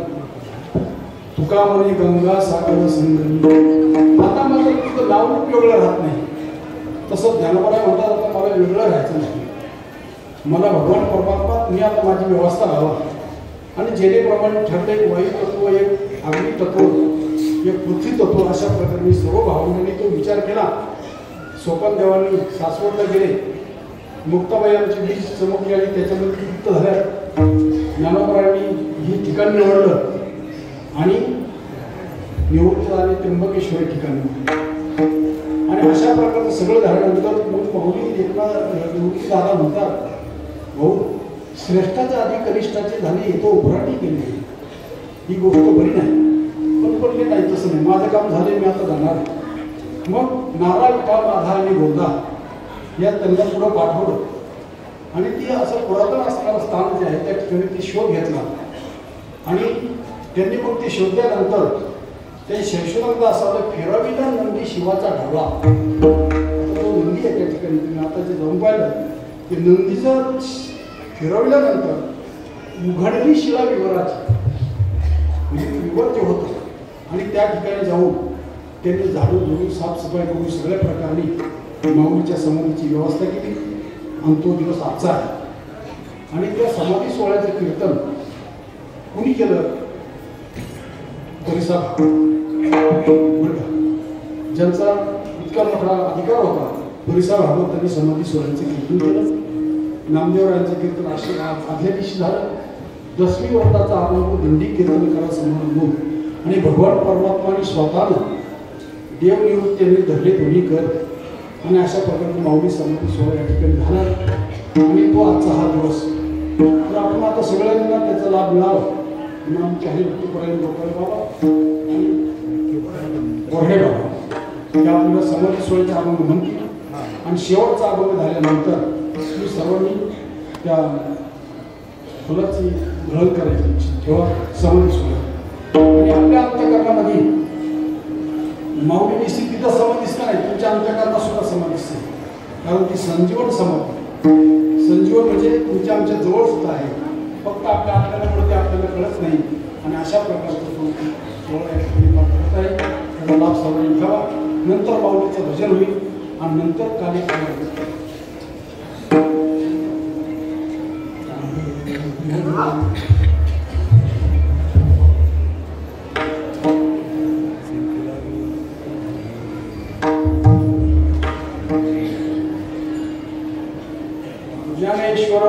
S1: तुका म्हणे गंगा सागर संगमी. आता माझं तिथं नाव वेगळं राहत नाही. तसं ज्ञानोबराय म्हणतात आता मला वेगळं राहायचं नाही. मला भगवान परमात्मा तुम्ही आता माझी व्यवस्था लावा आणि जेणेप्रमाणे ठरले एक वायू तत्व, एक अग्नी तत्व, एक पृथ्वी तत्व, अशा प्रकारे मी सर्व भावनांनी तो विचार केला. सोपान देवांनी सासवडला गेले, मुक्ताबाई आमची वीज चमकली आणि त्याच्यामध्ये युक्त झाल्या. ज्ञानोबरायांनी ही ठिकाण निवडलं आणि निवृत्त झाले त्र्यंबकेश्वर ठिकाणी. आणि अशा प्रकारचं सगळं झाल्यानंतर माऊली निवृत्ती दादा म्हणतात, भाऊ श्रेष्ठाच्या आधी कनिष्ठाचे झाले येतो उभराटी केली. ही गोष्ट बरी नाही, पण पडले नाही तसं नाही. माझं काम झाले, मी आता जाणार. मग नारा विठा माधा आणि गोंदा या त्यांना पुढं पाठवलं आणि ती असं पुरातन असणारं स्थान जे आहे त्या ठिकाणी ते शोध घेतला. आणि त्यांनी मग ते शोधल्यानंतर ते शैशवनंद असावं फिरविला नंदी शिवाचा ढवळा. तो नंदी आहे त्या ठिकाणी, तुम्ही आता जे जाऊन पाहिलं ते नंदीचं फिरवल्यानंतर उघडली शिला विवराची, म्हणजे विवर जे होतं. आणि त्या ठिकाणी जाऊन त्यांनी झाडू झुडून साफसफाई करून सगळ्या प्रकारे माऊलीच्या समाधीची व्यवस्था केली. आणि तो दिवस आजचा आहे. आणि त्या समाधी सोहळ्याचं कीर्तन कुणी केलं? परिसा ज्यांचा इतका मोठा अधिकार होता, परिसा भागवत त्यांनी समाधी सोहळ्याचं कीर्तन केलं. नामदेवरायांचं कीर्तन असे आदल्या दिवशी झालं. 10वी वर्षाचा आपण दिंडी कीर्तन करा समारंभ आणि भगवान परमात्माने स्वतःनं देवनिवृत्तीने धरले दोन्ही कर. आणि अशा प्रकारे माऊली समाधी सोहळा या ठिकाणी झाला. आणि तो आजचा हा दिवस. तर आपण आता सगळ्यांना त्याचा लाभ मिळावा म्हणून आमच्याही भक्तीपर्यंत गोपाळ बाबा आणि गोरडे बाबा या आपल्याला समाधी सोहळ्याचे अभंग म्हणतील. आणि शेवटचा अभंग झाल्यानंतर मी सर्वांनी त्या फुलाची ग्रहण करायची तेव्हा समाधी सोहळा. आणि आपल्या अंतःकरणामध्ये माऊली दिसते तिथं समाधी दिसत नाही, तुमच्या अंतःकरणात सुद्धा समाधी दिसते. कारण ती संजीवन समाधी. संजीवन म्हणजे तुमच्या आमच्या जवळ सुद्धा आहे, फक्त आपल्याला कळते, आपल्याला कळत नाही. आणि अशा प्रकारचं तो सोहळा या ठिकाणी करत आहे. त्याचा लाभ सर्वांनी घ्यावा. नंतर माऊलीचं भजन होईल आणि नंतर कार्यक्रम ज्ञानेश्वर